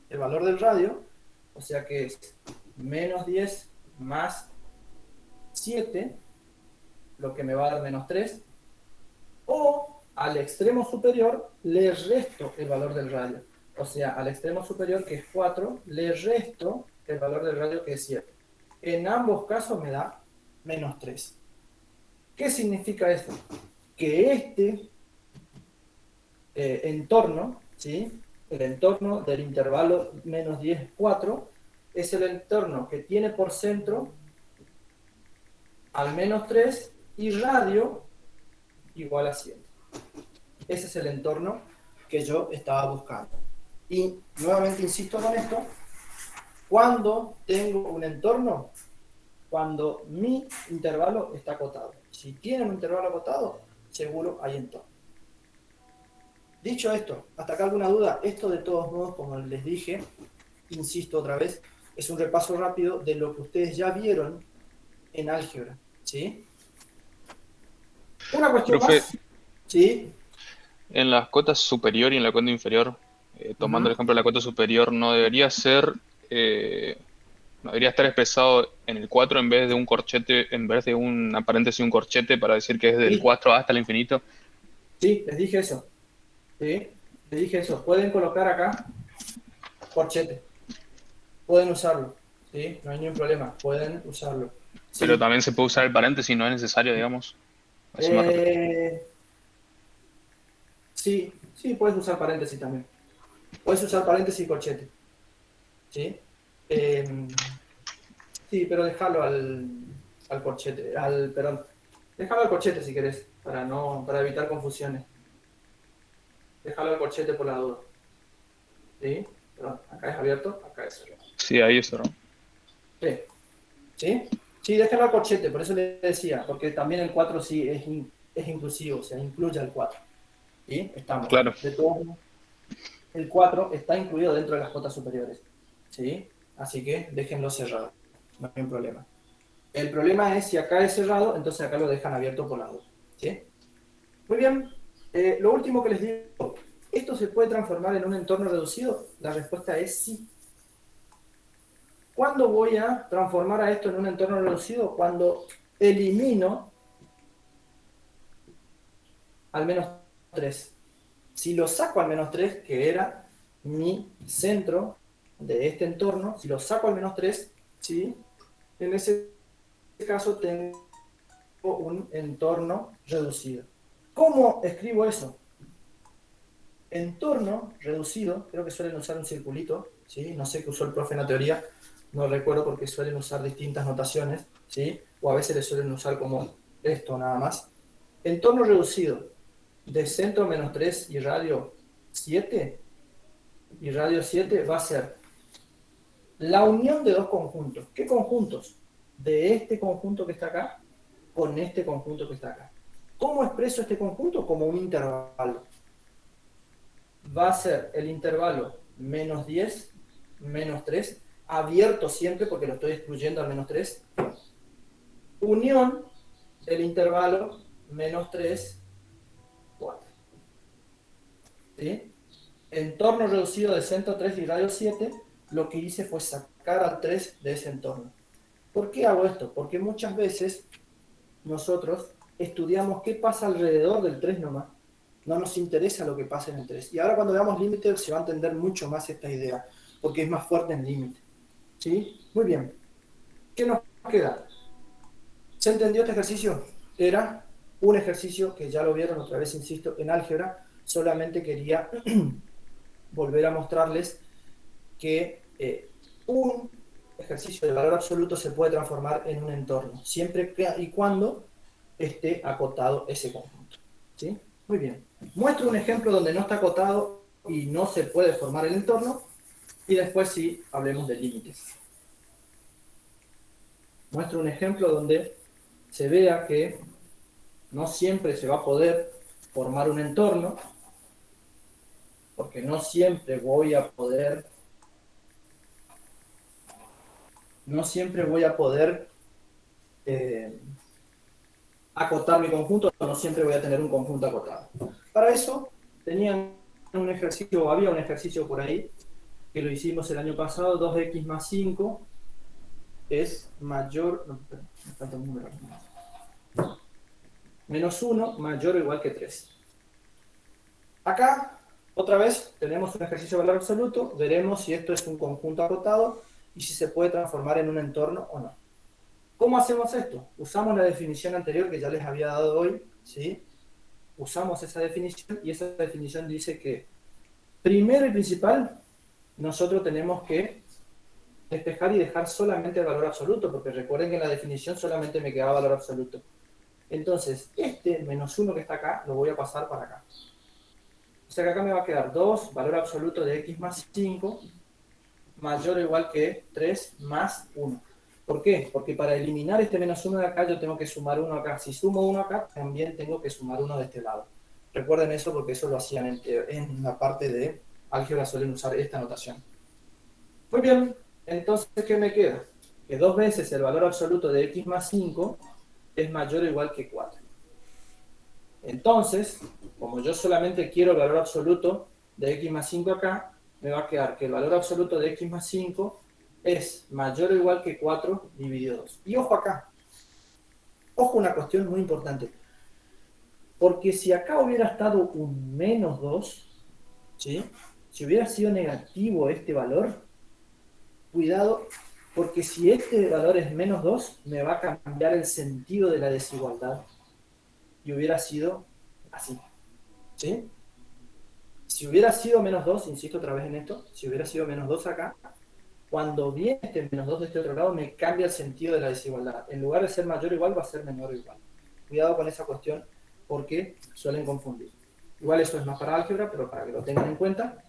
el valor del radio, o sea que es menos 10 más 7, lo que me va a dar menos 3, o al extremo superior le resto el valor del radio. O sea, al extremo superior, que es 4, le resto el valor del radio, que es 7. En ambos casos me da menos 3. ¿Qué significa esto? Que este entorno, ¿sí? El entorno del intervalo menos 10, 4, es el entorno que tiene por centro al menos 3 y radio igual a 7. Ese es el entorno que yo estaba buscando. Y nuevamente insisto con esto, cuando tengo un entorno, cuando mi intervalo está acotado. Si tiene un intervalo acotado, seguro hay entorno. Dicho esto, ¿hasta acá alguna duda? Esto de todos modos, como les dije, insisto otra vez, es un repaso rápido de lo que ustedes ya vieron en álgebra, ¿sí? Una cuestión Profe, más, ¿sí? en la cota superior y en la cota inferior, tomando el Ujú. ejemplo de la cota superior, no debería ser, no debería estar expresado en el 4 en vez de un corchete, en vez de una paréntesis y un corchete para decir que es del Sí, 4 hasta el infinito. sí, les dije eso, ¿sí? Les dije eso. Pueden colocar acá corchete, pueden usarlo, ¿sí? No hay ningún problema, pueden usarlo. Pero Sí. también se puede usar el paréntesis, no es necesario, digamos. A eso me refiero. Eh, sí, sí, puedes usar paréntesis también. Puedes usar paréntesis y corchete, ¿sí? Sí, pero déjalo al corchete, perdón. Déjalo al corchete si querés, para evitar confusiones. Déjalo al corchete por la duda. ¿Sí? Perdón, acá es abierto, acá es cerrado. Sí, ahí eso, ¿no? Sí, ¿sí? Sí, déjalo al corchete, por eso le decía, porque también el 4 sí es inclusivo, o sea, incluye al 4. ¿Sí? Estamos. Claro. De todos modos, el 4 está incluido dentro de las cotas superiores. ¿Sí? Así que déjenlo cerrado, no hay problema. El problema es si acá es cerrado, entonces acá lo dejan abierto por la duda. ¿Sí? Muy bien. Lo último que les digo, ¿esto se puede transformar en un entorno reducido? La respuesta es sí. ¿Cuándo voy a transformar a esto en un entorno reducido? Cuando elimino al menos 3. Si lo saco al menos 3, que era mi centro de este entorno, si lo saco al menos 3, ¿sí? En ese caso tengo un entorno reducido. ¿Cómo escribo eso? Entorno reducido, creo que suelen usar un circulito, ¿sí? No sé qué usó el profe en la teoría, no recuerdo porque suelen usar distintas notaciones, ¿sí? O a veces le suelen usar como esto nada más. Entorno reducido de centro menos 3 y radio 7 va a ser la unión de dos conjuntos. ¿Qué conjuntos? De este conjunto que está acá con este conjunto que está acá. ¿Cómo expreso este conjunto? Como un intervalo. Va a ser el intervalo menos 10, menos 3, abierto siempre porque lo estoy excluyendo al menos 3, unión el intervalo menos 3, 4. ¿Sí? Entorno reducido de centro 3 y radio 7, lo que hice fue sacar al 3 de ese entorno. ¿Por qué hago esto? Porque muchas veces nosotros estudiamos qué pasa alrededor del 3 nomás. No nos interesa lo que pasa en el 3. Y ahora cuando veamos límite se va a entender mucho más esta idea, porque es más fuerte en límite. ¿Sí? Muy bien. ¿Qué nos queda? ¿Se entendió este ejercicio? Era un ejercicio que ya lo vieron otra vez, insisto, en álgebra. Solamente quería volver a mostrarles que un ejercicio de valor absoluto se puede transformar en un entorno, siempre y cuando esté acotado ese conjunto. ¿Sí? Muy bien. Muestro un ejemplo donde no está acotado y no se puede formar el entorno, y después sí hablemos de límites. Muestro un ejemplo donde se vea que no siempre se va a poder formar un entorno, porque no siempre voy a poder eh, acotar mi conjunto, no siempre voy a tener un conjunto acotado. Para eso tenían un ejercicio, había un ejercicio por ahí, que lo hicimos el año pasado, 2x más 5 es mayor, no, me falta un número, menos 1 mayor o igual que 3. Acá, otra vez, tenemos un ejercicio de valor absoluto, veremos si esto es un conjunto acotado y si se puede transformar en un entorno o no. ¿Cómo hacemos esto? Usamos la definición anterior que ya les había dado hoy, ¿sí? Usamos esa definición y esa definición dice que primero y principal nosotros tenemos que despejar y dejar solamente el valor absoluto, porque recuerden que en la definición solamente me quedaba valor absoluto. Entonces, este menos 1 que está acá, lo voy a pasar para acá. O sea que acá me va a quedar 2, valor absoluto de x más 5, mayor o igual que 3 más 1. ¿Por qué? Porque para eliminar este menos 1 de acá, yo tengo que sumar 1 acá. Si sumo 1 acá, también tengo que sumar 1 de este lado. Recuerden eso porque eso lo hacían en la parte de álgebra, suelen usar esta notación. Muy bien, entonces, ¿qué me queda? Que 2 veces el valor absoluto de x más 5 es mayor o igual que 4. Entonces, como yo solamente quiero el valor absoluto de x más 5 acá, me va a quedar que el valor absoluto de x más 5 es mayor o igual que 4 dividido 2. Y ojo acá, ojo una cuestión muy importante. Porque si acá hubiera estado un menos 2, ¿sí? Si hubiera sido negativo este valor, cuidado, porque si este valor es menos 2, me va a cambiar el sentido de la desigualdad. Y hubiera sido así, ¿sí? Si hubiera sido menos 2, insisto otra vez en esto, si hubiera sido menos 2 acá, cuando viene este menos 2 de este otro lado, me cambia el sentido de la desigualdad. En lugar de ser mayor o igual, va a ser menor o igual. Cuidado con esa cuestión, porque suelen confundir. Igual esto es más para álgebra, pero para que lo tengan en cuenta,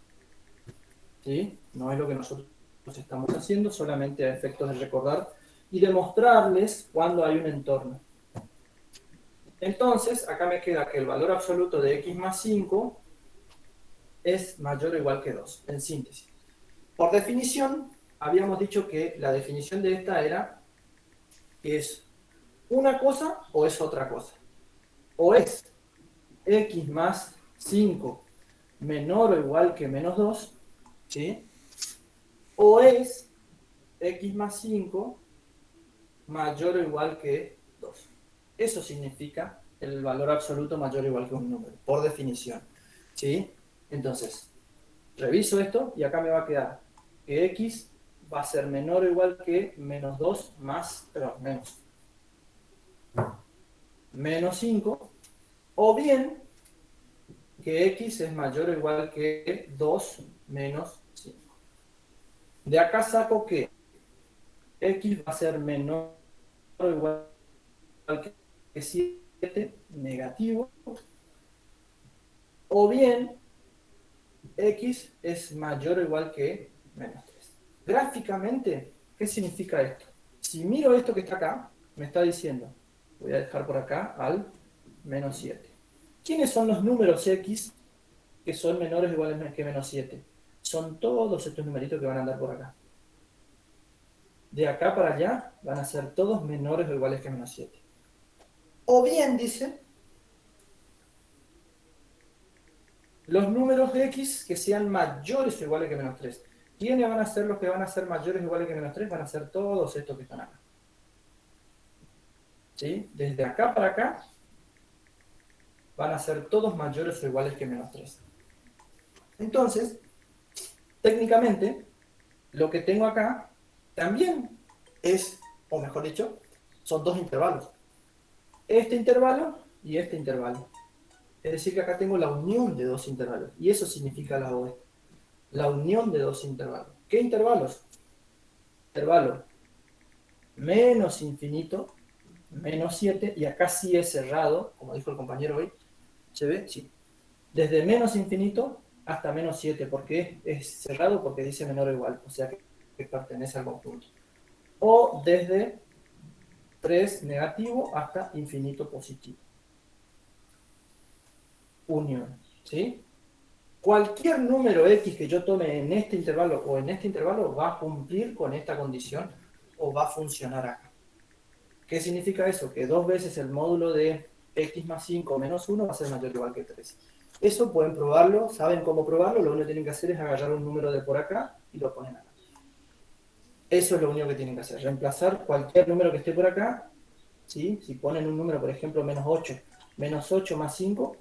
¿sí? No es lo que nosotros estamos haciendo, solamente a efectos de recordar y demostrarles cuando hay un entorno. Entonces, acá me queda que el valor absoluto de x más 5 es mayor o igual que 2, en síntesis. Por definición, habíamos dicho que la definición de esta era que es una cosa o es otra cosa. O es x más 5 menor o igual que menos 2, ¿sí? O es x más 5 mayor o igual que 2. Eso significa el valor absoluto mayor o igual que un número, por definición, ¿sí? Entonces, reviso esto y acá me va a quedar que x va a ser menor o igual que menos 2 más, perdón, menos 5, o bien que x es mayor o igual que 2 menos 5. De acá saco que x va a ser menor o igual que 7 negativo, o bien x es mayor o igual que menos 3. Gráficamente, ¿qué significa esto? Si miro esto que está acá, me está diciendo, voy a dejar por acá al menos 7. ¿Quiénes son los números x que son menores o iguales que menos 7? Son todos estos numeritos que van a andar por acá. De acá para allá van a ser todos menores o iguales que menos 7. O bien, dice, los números x que sean mayores o iguales que menos 3. ¿Quiénes van a ser los que van a ser mayores o iguales que menos 3? Van a ser todos estos que están acá. ¿Sí? Desde acá para acá van a ser todos mayores o iguales que menos 3. Entonces, técnicamente, lo que tengo acá también es, o mejor dicho, son dos intervalos. Este intervalo y este intervalo. Es decir, que acá tengo la unión de dos intervalos. Y eso significa la OE. La unión de dos intervalos. ¿Qué intervalos? Intervalo menos infinito, menos 7, y acá sí es cerrado, como dijo el compañero hoy. ¿Se ve? Sí. Desde menos infinito hasta menos 7. ¿Por qué es cerrado? Porque dice menor o igual, o sea que pertenece al conjunto. O desde 3 negativo hasta infinito positivo. Unión, ¿sí? Cualquier número x que yo tome en este intervalo o en este intervalo va a cumplir con esta condición o va a funcionar acá. ¿Qué significa eso? Que 2 veces el módulo de x más 5 menos 1 va a ser mayor o igual que 3. Eso pueden probarlo, saben cómo probarlo, lo único que tienen que hacer es agarrar un número de por acá y lo ponen acá. Eso es lo único que tienen que hacer, reemplazar cualquier número que esté por acá, ¿sí? Si ponen un número, por ejemplo, menos 8 más 5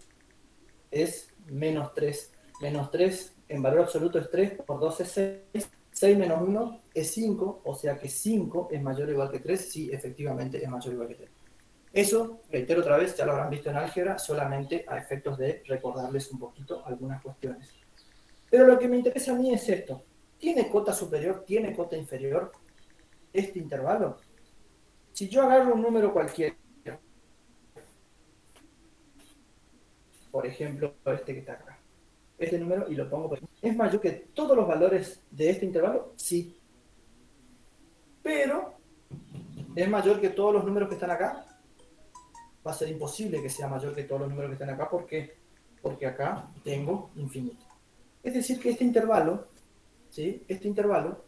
es menos 3. Menos 3 en valor absoluto es 3, por 2 es 6. 6 menos 1 es 5, o sea que 5 es mayor o igual que 3. Sí, efectivamente es mayor o igual que 3. Eso, reitero otra vez, ya lo habrán visto en álgebra, solamente a efectos de recordarles un poquito algunas cuestiones. Pero lo que me interesa a mí es esto. ¿Tiene cota superior? ¿Tiene cota inferior este intervalo? Si yo agarro un número cualquiera, por ejemplo, este que está acá, este número, y lo pongo, ¿es mayor que todos los valores de este intervalo? Sí. Pero, ¿es mayor que todos los números que están acá? Va a ser imposible que sea mayor que todos los números que están acá. ¿Por qué? porque acá tengo infinito. Es decir, que este intervalo, ¿sí? Este intervalo,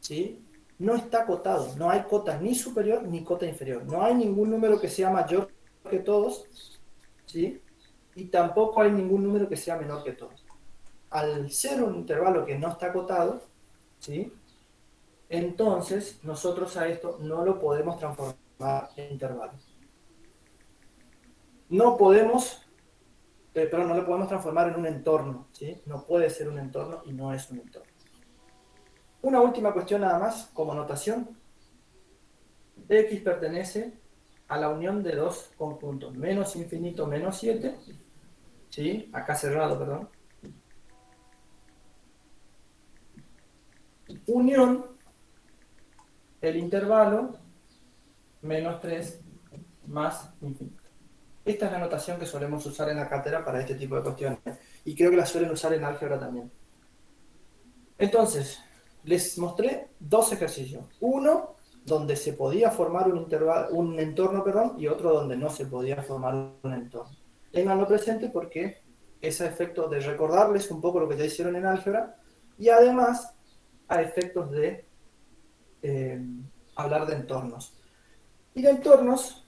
¿sí? No está acotado, no hay cota ni superior ni cota inferior. No hay ningún número que sea mayor que todos, ¿sí? Y tampoco hay ningún número que sea menor que todos. Al ser un intervalo que no está acotado, ¿sí? Entonces nosotros a esto no lo podemos transformar en intervalo. No podemos, perdón, no lo podemos transformar en un entorno, ¿sí? No puede ser un entorno y no es un entorno. Una última cuestión nada más, como notación. X pertenece a la unión de dos conjuntos, menos infinito, menos 7, ¿sí? Acá cerrado, perdón. Unión, el intervalo, menos 3 más infinito. Esta es la notación que solemos usar en la cátedra para este tipo de cuestiones. Y creo que la suelen usar en álgebra también. Entonces, les mostré dos ejercicios. Uno, donde se podía formar un entorno, perdón, y otro donde no se podía formar un entorno. Ténganlo presente porque es a efectos de recordarles un poco lo que ya hicieron en álgebra y además a efectos de hablar de entornos. Y de entornos,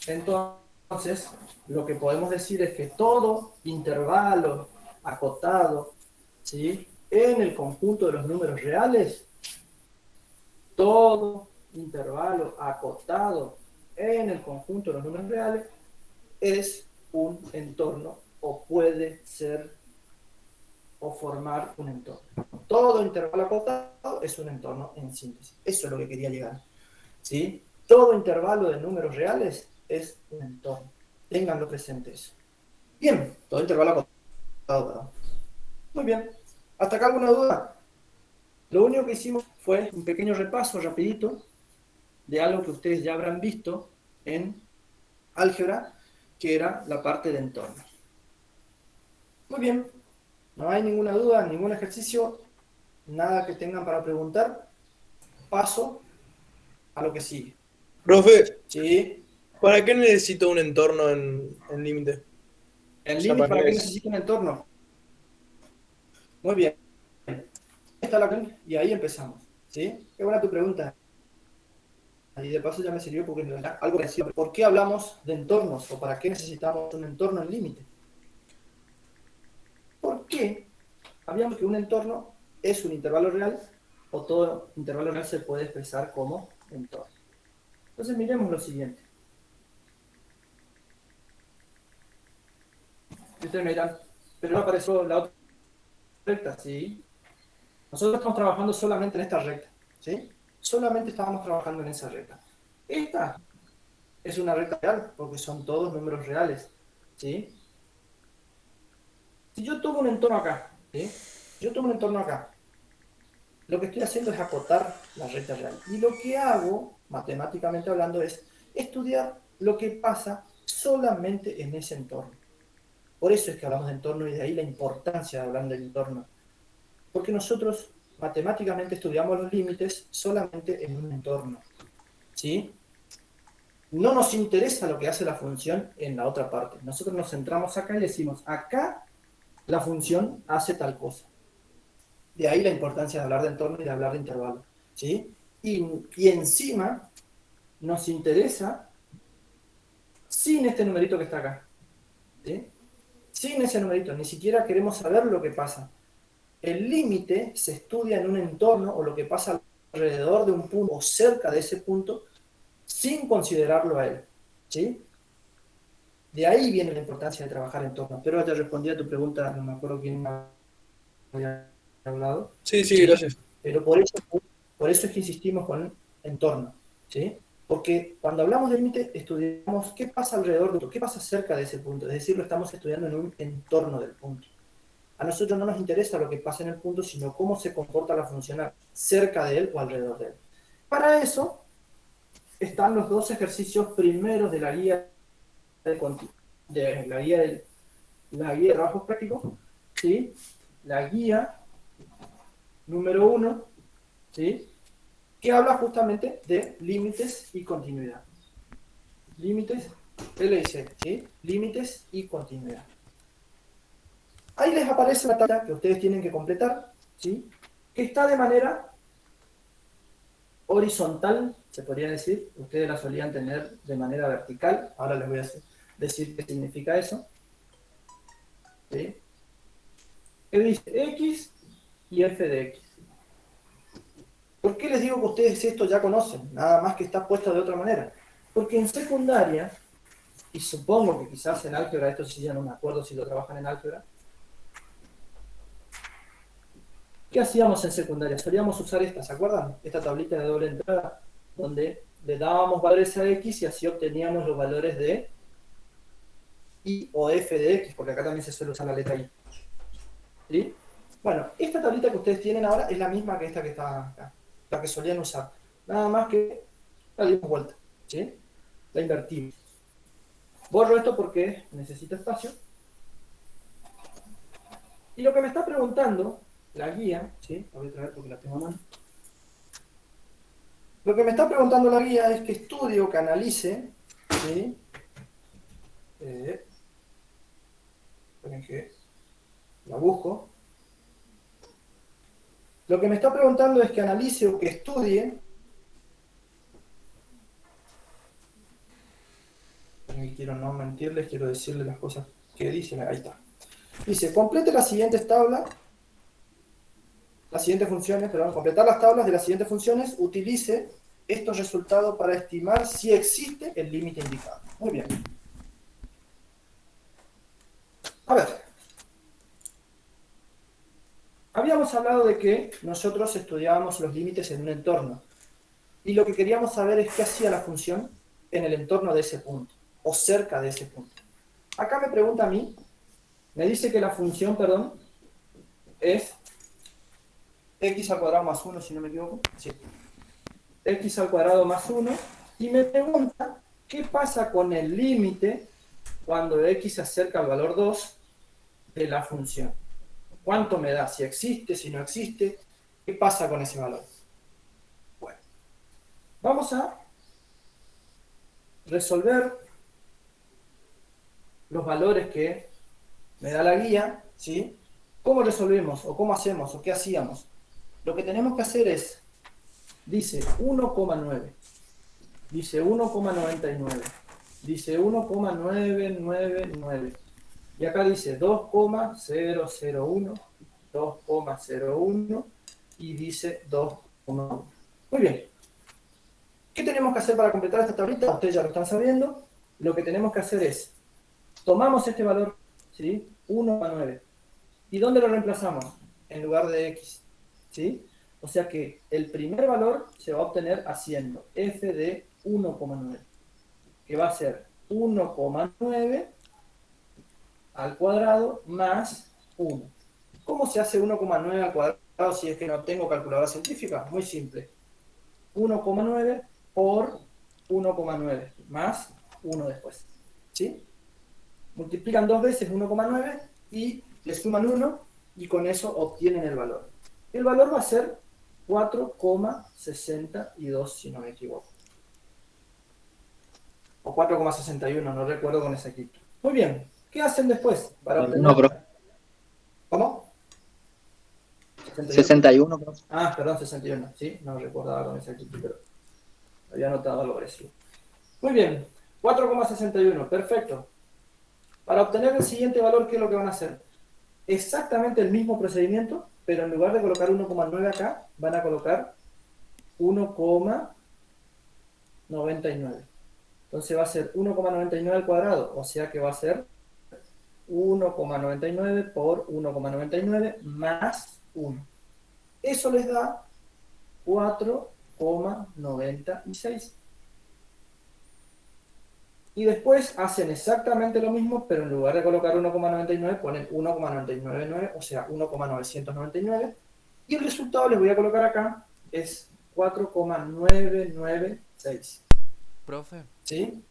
entonces, lo que podemos decir es que todo intervalo acotado, ¿sí? En el conjunto de los números reales, todo intervalo acotado en el conjunto de los números reales es un entorno o puede ser o formar un entorno. Todo intervalo acotado es un entorno en síntesis. Eso es lo que quería llegar. ¿Sí? Todo intervalo de números reales es un entorno. Ténganlo presente eso. Bien, todo intervalo acotado, perdón. Muy bien. ¿Hasta acá alguna duda? Lo único que hicimos fue un pequeño repaso rapidito de algo que ustedes ya habrán visto en álgebra, que era la parte de entorno. Muy bien. No hay ninguna duda, ningún ejercicio, nada que tengan para preguntar. Paso a lo que sigue. Profe, ¿Sí? ¿para qué necesito un entorno en límite? ¿El O sea, límite para qué qué es? necesita un entorno? Muy bien. Está la y ahí empezamos. ¿Sí? Qué buena tu pregunta. Y de paso ya me sirvió porque me da algo parecido. ¿Por qué hablamos de entornos o para qué necesitamos un entorno en límite? ¿Por qué habíamos que un entorno es un intervalo real o todo intervalo real se puede expresar como entorno? Entonces miremos lo siguiente. Y ustedes me dirán, pero no apareció la otra recta, ¿sí? Nosotros estamos trabajando solamente en esta recta, ¿sí? Solamente estábamos trabajando en esa recta. Esta es una recta real, porque son todos números reales, ¿sí? Si yo tomo un entorno acá, ¿sí? Yo tomo un entorno acá. Lo que estoy haciendo es acotar la recta real. Y lo que hago, matemáticamente hablando, es estudiar lo que pasa solamente en ese entorno. Por eso es que hablamos de entorno y de ahí la importancia de hablar del entorno. Porque nosotros matemáticamente estudiamos los límites solamente en un entorno, ¿sí? No nos interesa lo que hace la función en la otra parte. Nosotros nos centramos acá y decimos, acá la función hace tal cosa. De ahí la importancia de hablar de entorno y de hablar de intervalo, ¿sí? Y encima nos interesa sin este numerito que está acá, ¿sí? Sin ese numerito, ni siquiera queremos saber lo que pasa. El límite se estudia en un entorno o lo que pasa alrededor de un punto o cerca de ese punto sin considerarlo a él, ¿sí? De ahí viene la importancia de trabajar en entorno. Pero ya respondí a tu pregunta, no me acuerdo quién había hablado, Sí, sí, ¿sí? gracias. Pero por eso es que insistimos con entorno, ¿sí? Porque cuando hablamos de límite estudiamos qué pasa alrededor de un punto, qué pasa cerca de ese punto, es decir, lo estamos estudiando en un entorno del punto. A nosotros no nos interesa lo que pasa en el punto, sino cómo se comporta la función cerca de él o alrededor de él. Para eso están los dos ejercicios primeros de la guía de trabajos prácticos, ¿sí? La guía número 1, ¿sí? Que habla justamente de límites y continuidad. límites, LIC, ¿sí? Límites y continuidad. Ahí les aparece la tabla que ustedes tienen que completar, ¿sí? Que está de manera horizontal, se podría decir. Ustedes la solían tener de manera vertical. Ahora les voy a decir qué significa eso. ¿Sí? Que dice X y f de X. ¿Por qué les digo que ustedes esto ya conocen? Nada más que está puesto de otra manera. Porque en secundaria, y supongo que quizás en álgebra, esto sí ya no me acuerdo si lo trabajan en álgebra, ¿qué hacíamos en secundaria? Solíamos usar esta, ¿se acuerdan? Esta tablita de doble entrada, donde le dábamos valores a X y así obteníamos los valores de Y o F de X, porque acá también se suele usar la letra I. ¿Sí? Bueno, esta tablita que ustedes tienen ahora es la misma que esta que está acá, la que solían usar. Nada más que la dimos vuelta, ¿sí? La invertimos. Borro esto porque necesito espacio. Y lo que me está preguntando la guía, ¿sí? La voy a traer porque la tengo a mano. Lo que me está preguntando la guía es que estudie o que analice, ¿sí? Esperen que la busco. Lo que me está preguntando es que analice o que estudie. Quiero no mentirles, quiero decirles las cosas que dice. Ahí está. Dice, complete las siguientes tablas, las siguientes funciones, perdón, completar las tablas de las siguientes funciones, utilice estos resultados para estimar si existe el límite indicado. Muy bien. A ver. Habíamos hablado de que nosotros estudiábamos los límites en un entorno. Y lo que queríamos saber es qué hacía la función en el entorno de ese punto, o cerca de ese punto. Acá me pregunta a mí, me dice que la función, perdón, es x al cuadrado más 1, si no me equivoco. Sí. X al cuadrado más 1. Y me pregunta qué pasa con el límite cuando x se acerca al valor 2 de la función. ¿Cuánto me da? Si existe, si no existe. ¿Qué pasa con ese valor? Bueno, vamos a resolver los valores que me da la guía, ¿sí? ¿Cómo resolvemos? ¿O cómo hacemos? ¿O qué hacíamos? Lo que tenemos que hacer es, dice 1,9, dice 1,99, dice 1,999, y acá dice 2,001, 2,01 y dice 2,1. Muy bien. ¿Qué tenemos que hacer para completar esta tablita? Ustedes ya lo están sabiendo. Lo que tenemos que hacer es, tomamos este valor, ¿sí? 1,9. ¿Y dónde lo reemplazamos? En lugar de x, ¿sí? O sea que el primer valor se va a obtener haciendo f de 1,9, que va a ser 1,9 al cuadrado más 1. ¿Cómo se hace 1,9 al cuadrado si es que no tengo calculadora científica? Muy simple. 1,9 por 1,9 más 1 después, ¿sí? Multiplican dos veces 1,9 y le suman 1 y con eso obtienen el valor. El valor va a ser 4,62 si no me equivoco. O 4,61, no recuerdo con exactitud. Muy bien, ¿qué hacen después para obtener? No, profe. ¿Cómo? 61, profe. Ah, perdón, 61, sí, no recordaba con exactitud, pero había anotado algo parecido. Muy bien, 4,61, perfecto. Para obtener el siguiente valor, ¿qué es lo que van a hacer? Exactamente el mismo procedimiento, pero en lugar de colocar 1,9 acá, van a colocar 1,99. Entonces va a ser 1,99 al cuadrado, o sea que va a ser 1,99 por 1,99 más 1. Eso les da 4,96. Y después hacen exactamente lo mismo, pero en lugar de colocar 1,99 ponen 1,999, o sea, 1,999. Y el resultado les voy a colocar acá, es 4,996. Profe, ¿Sí?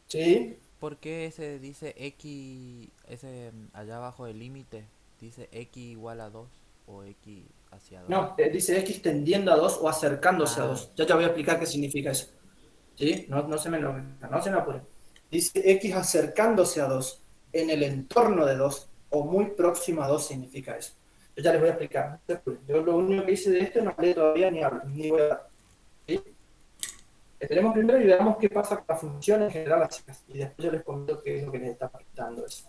¿Sí? ¿por qué ese dice x, ese allá abajo del límite, dice x igual a 2 o x hacia 2? No, dice X tendiendo a 2 o acercándose a 2. Ya te voy a explicar qué significa eso. ¿Sí? No se me enloquezca, no se me apure. Dice X acercándose a 2 en el entorno de 2 o muy próximo a 2 significa eso. Yo ya les voy a explicar. No se apuren. Yo lo único que hice de esto no hablé todavía ni hablo, ni voy a hablar. ¿Sí? Esperemos primero y veamos qué pasa con la función en general, las chicas. Y después yo les comento qué es lo que les está afectando eso.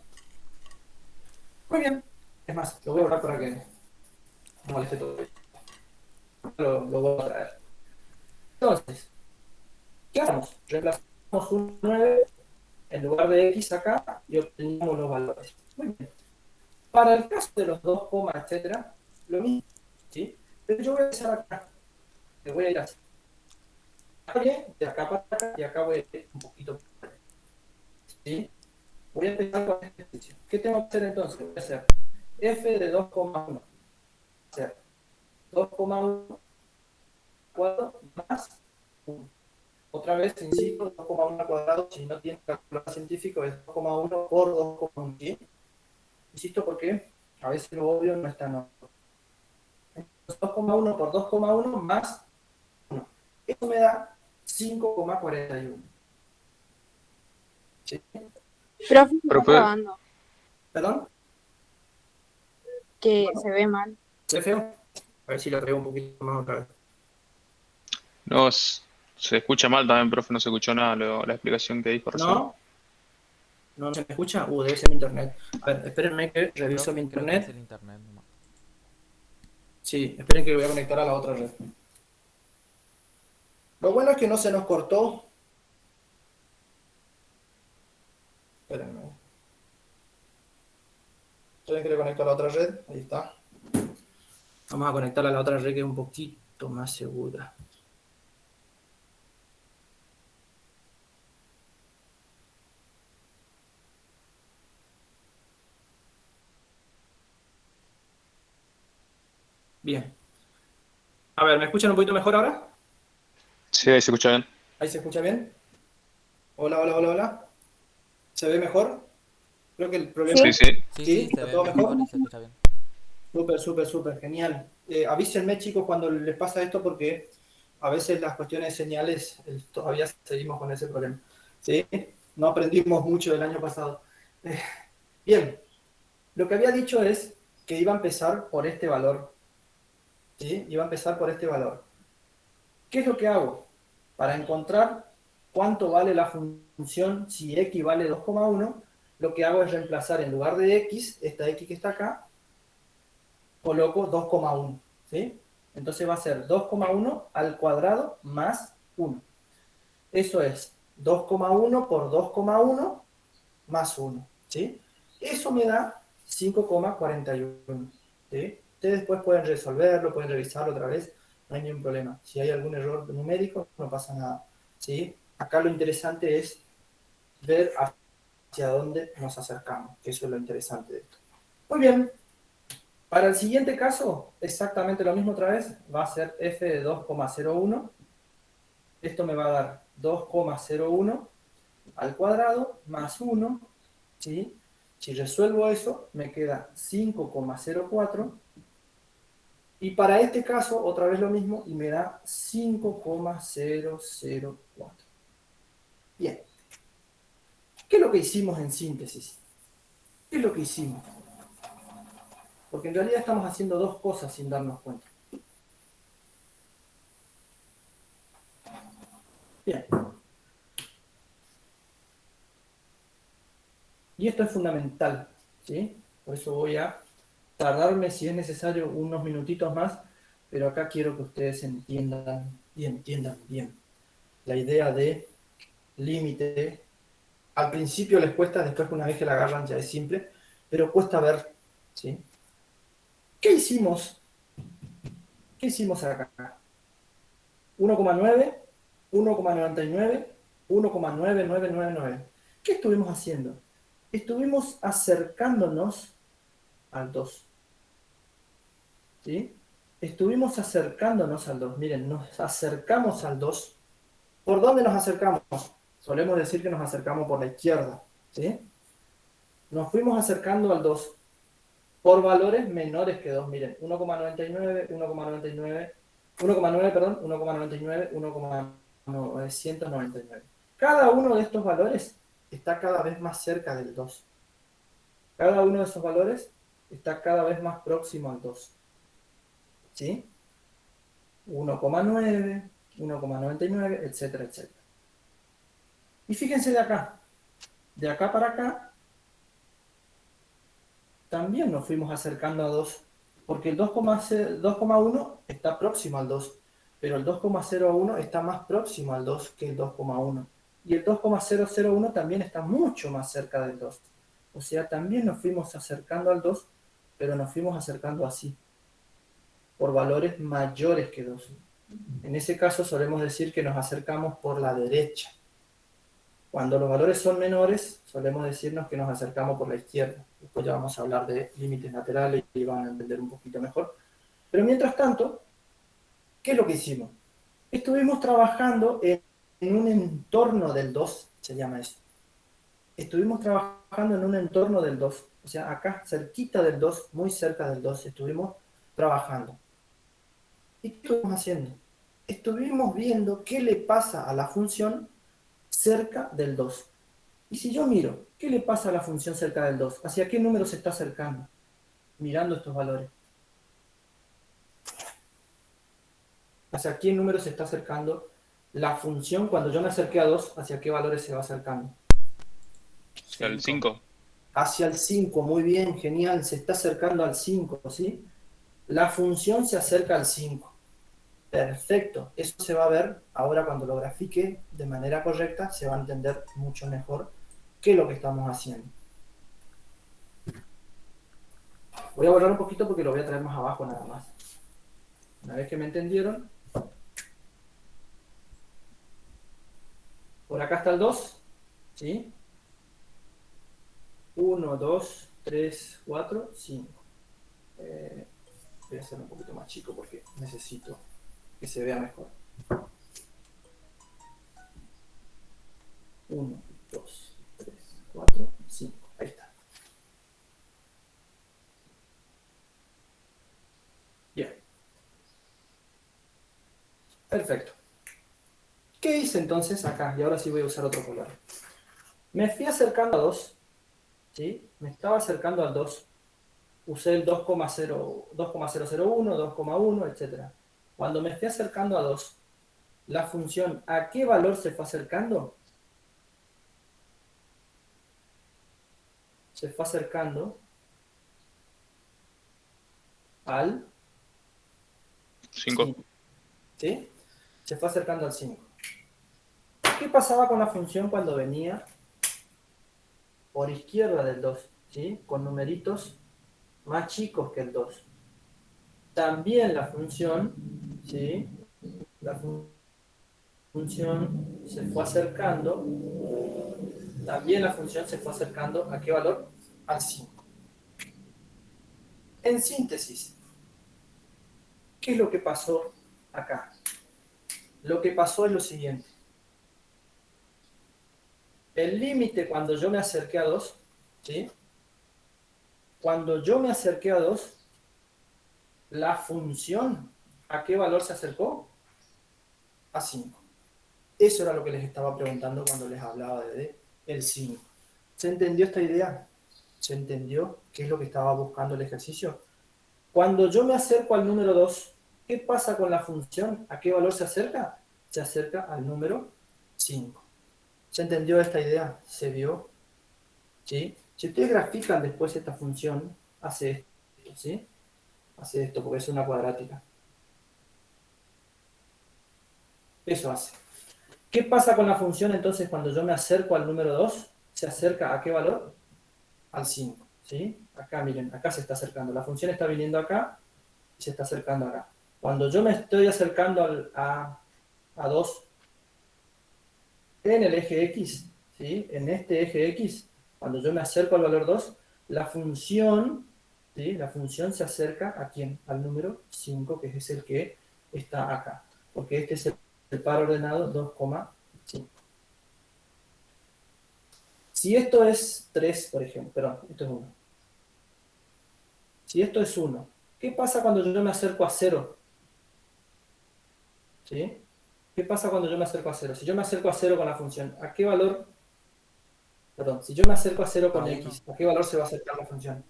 Muy bien. Es más, lo voy a hablar para que no moleste todo. Lo voy a traer. Entonces, ¿qué hacemos? Reemplazamos un 9 en lugar de X acá y obtenemos los valores. Muy bien. Para el caso de los 2 comas, etcétera, lo mismo. ¿Sí? Pero yo voy a empezar acá. Le voy a ir así. De acá para acá y acá voy a ir un poquito. ¿Sí? Voy a empezar con este ejercicio. ¿Qué tengo que hacer entonces? Voy a hacer f de 2,1. Hacer 2,1 cuadrado más 1. Otra vez, insisto, 2,1 al cuadrado, si no tiene calculador científico, es 2,1 por 2,1. ¿Sí? Insisto porque a veces lo obvio no está en orden. 2,1 por 2,1 más 1. Eso me da 5,41. ¿Sí? Profe, se está Profe, grabando, ¿Perdón? que se ve mal. ¿Se ve feo? A ver si lo traigo un poquito más otra vez. no, se escucha mal también, profe, no se escuchó nada la explicación que dijo recién. ¿No? ¿No se me escucha? Debe ser mi internet. A ver, espérenme que reviso mi Creo que es internet. el internet nomás. Sí, esperen que voy a conectar a la otra red. Lo bueno es que no se nos cortó. Espérenme. Esperen que le conecto a la otra red. Ahí está. Vamos a conectar a la otra red que es un poquito más segura. Bien. A ver, ¿me escuchan un poquito mejor ahora? Sí, ahí se escucha bien. ¿Ahí se escucha bien? Hola, hola, hola, hola. ¿Se ve mejor? Creo que el problema... Sí, ¿Sí? sí. Sí, ¿Sí? sí, se ¿Está ve todo mejor? mejor y se escucha bien. Súper, súper, súper, genial. Avísenme, chicos, cuando les pasa esto, porque a veces las cuestiones de señales todavía seguimos con ese problema. ¿Sí? No aprendimos mucho del año pasado. Eh, bien, lo que había dicho es que iba a empezar por este valor. ¿Sí? Iba a empezar por este valor. ¿Qué es lo que hago? Para encontrar cuánto vale la función si x vale 2,1, lo que hago es reemplazar en lugar de x, esta x que está acá, coloco 2,1. ¿Sí? Entonces va a ser 2,1 al cuadrado más 1. Eso es 2,1 por 2,1 más 1. ¿Sí? Eso me da 5,41. ¿Sí? Ustedes después pueden resolverlo, pueden revisarlo otra vez, no hay ningún problema. Si hay algún error numérico, no pasa nada. ¿Sí? Acá lo interesante es ver hacia dónde nos acercamos, que eso es lo interesante de esto. Muy bien. Para el siguiente caso, exactamente lo mismo otra vez, va a ser f de 2,01. Esto me va a dar 2,01 al cuadrado más 1. ¿Sí? Si resuelvo eso, me queda 5,04. Y para este caso, otra vez lo mismo, y me da 5,004. Bien. ¿Qué es lo que hicimos en síntesis? ¿Qué es lo que hicimos? Porque en realidad estamos haciendo dos cosas sin darnos cuenta. Bien. Y esto es fundamental, ¿sí? Por eso voy a tardarme, si es necesario, unos minutitos más, pero acá quiero que ustedes entiendan y entiendan bien la idea de límite. Al principio les cuesta, después que una vez que la agarran ya es simple, pero cuesta ver, ¿sí? ¿Qué hicimos? ¿Qué hicimos acá? 1,9, 1,99, 1,9999. ¿Qué estuvimos haciendo? Estuvimos acercándonos al 2. ¿Sí? Estuvimos acercándonos al 2. Miren, nos acercamos al 2. ¿Por dónde nos acercamos? Solemos decir que nos acercamos por la izquierda. ¿Sí? Nos fuimos acercando al 2 por valores menores que 2. Miren, 1,99, 1,99, 1,9, perdón, 1,99, 1,9. 999. Cada uno de estos valores está cada vez más cerca del 2. Cada uno de esos valores está cada vez más próximo al 2. ¿Sí? 1,9, 1,99, etcétera, etcétera. Y fíjense de acá para acá, también nos fuimos acercando a 2, porque el 2,1 está próximo al 2, pero el 2,01 está más próximo al 2 que el 2,1. Y el 2,001 también está mucho más cerca del 2. O sea, también nos fuimos acercando al 2, pero nos fuimos acercando así, por valores mayores que 2. En ese caso solemos decir que nos acercamos por la derecha. Cuando los valores son menores, solemos decirnos que nos acercamos por la izquierda. Después ya vamos a hablar de límites laterales y van a entender un poquito mejor. Pero mientras tanto, ¿qué es lo que hicimos? Estuvimos trabajando en un entorno del 2, se llama eso. Estuvimos trabajando en un entorno del 2, o sea, acá cerquita del 2, muy cerca del 2, estuvimos trabajando. ¿Y qué estuvimos haciendo? Estuvimos viendo qué le pasa a la función cerca del 2. Y si yo miro, ¿qué le pasa a la función cerca del 2? ¿Hacia qué número se está acercando? Mirando estos valores. ¿Hacia qué número se está acercando la función cuando yo me acerqué a 2? ¿Hacia qué valores se va acercando? O sea, el 5. Hacia el 5, muy bien, genial, se está acercando al 5, ¿sí? La función se acerca al 5. Perfecto, eso se va a ver ahora cuando lo grafique de manera correcta, se va a entender mucho mejor qué es lo que estamos haciendo. Voy a borrar un poquito porque lo voy a traer más abajo nada más. Una vez que me entendieron, por acá está el 2, ¿sí? 1, 2, 3, 4, 5. Voy a hacerlo un poquito más chico porque necesito que se vea mejor. 1, 2, 3, 4, 5. Ahí está. Bien. Perfecto. ¿Qué hice entonces acá? Y ahora sí voy a usar otro color. Me fui acercando a 2, ¿sí? Me estaba acercando al 2. Usé el 2,001, 2,1, etc. Cuando me fui acercando a 2, la función, ¿a qué valor se fue acercando? Se fue acercando al 5. 5, ¿sí? Se fue acercando al 5. ¿Qué pasaba con la función cuando venía por izquierda del 2? ¿Sí? Con numeritos más chicos que el 2. También la función, ¿sí? La función se fue acercando, también la función se fue acercando, ¿a qué valor? Al 5. En síntesis, ¿qué es lo que pasó acá? Lo que pasó es lo siguiente. El límite cuando yo me acerqué a 2, ¿sí? Cuando yo me acerqué a 2, la función, ¿a qué valor se acercó? A 5. Eso era lo que les estaba preguntando cuando les hablaba de el 5. ¿Se entendió esta idea? ¿Se entendió qué es lo que estaba buscando el ejercicio? Cuando yo me acerco al número 2, ¿qué pasa con la función? ¿A qué valor se acerca? Se acerca al número 5. ¿Se entendió esta idea? ¿Se vio? ¿Sí? Si ustedes grafican después esta función, hace esto, ¿sí? Hace esto porque es una cuadrática. Eso hace. ¿Qué pasa con la función entonces cuando yo me acerco al número 2? ¿Se acerca a qué valor? Al 5, ¿sí? Acá, miren, acá se está acercando. La función está viniendo acá y se está acercando acá. Cuando yo me estoy acercando a 2 en el eje X, ¿sí? En este eje X, cuando yo me acerco al valor 2, la función, ¿sí? La función se acerca ¿a quién? Al número 5, que es el que está acá. Porque este es el par ordenado 2,5. Si esto es 3, por ejemplo, perdón, esto es 1. Si esto es 1, ¿qué pasa cuando yo me acerco a 0? ¿Sí? ¿Qué pasa cuando yo me acerco a 0? Si yo me acerco a 0 con la función, ¿a qué valor? Perdón, si yo me acerco a 0 con A 1. x, ¿a qué valor se va a acercar la función?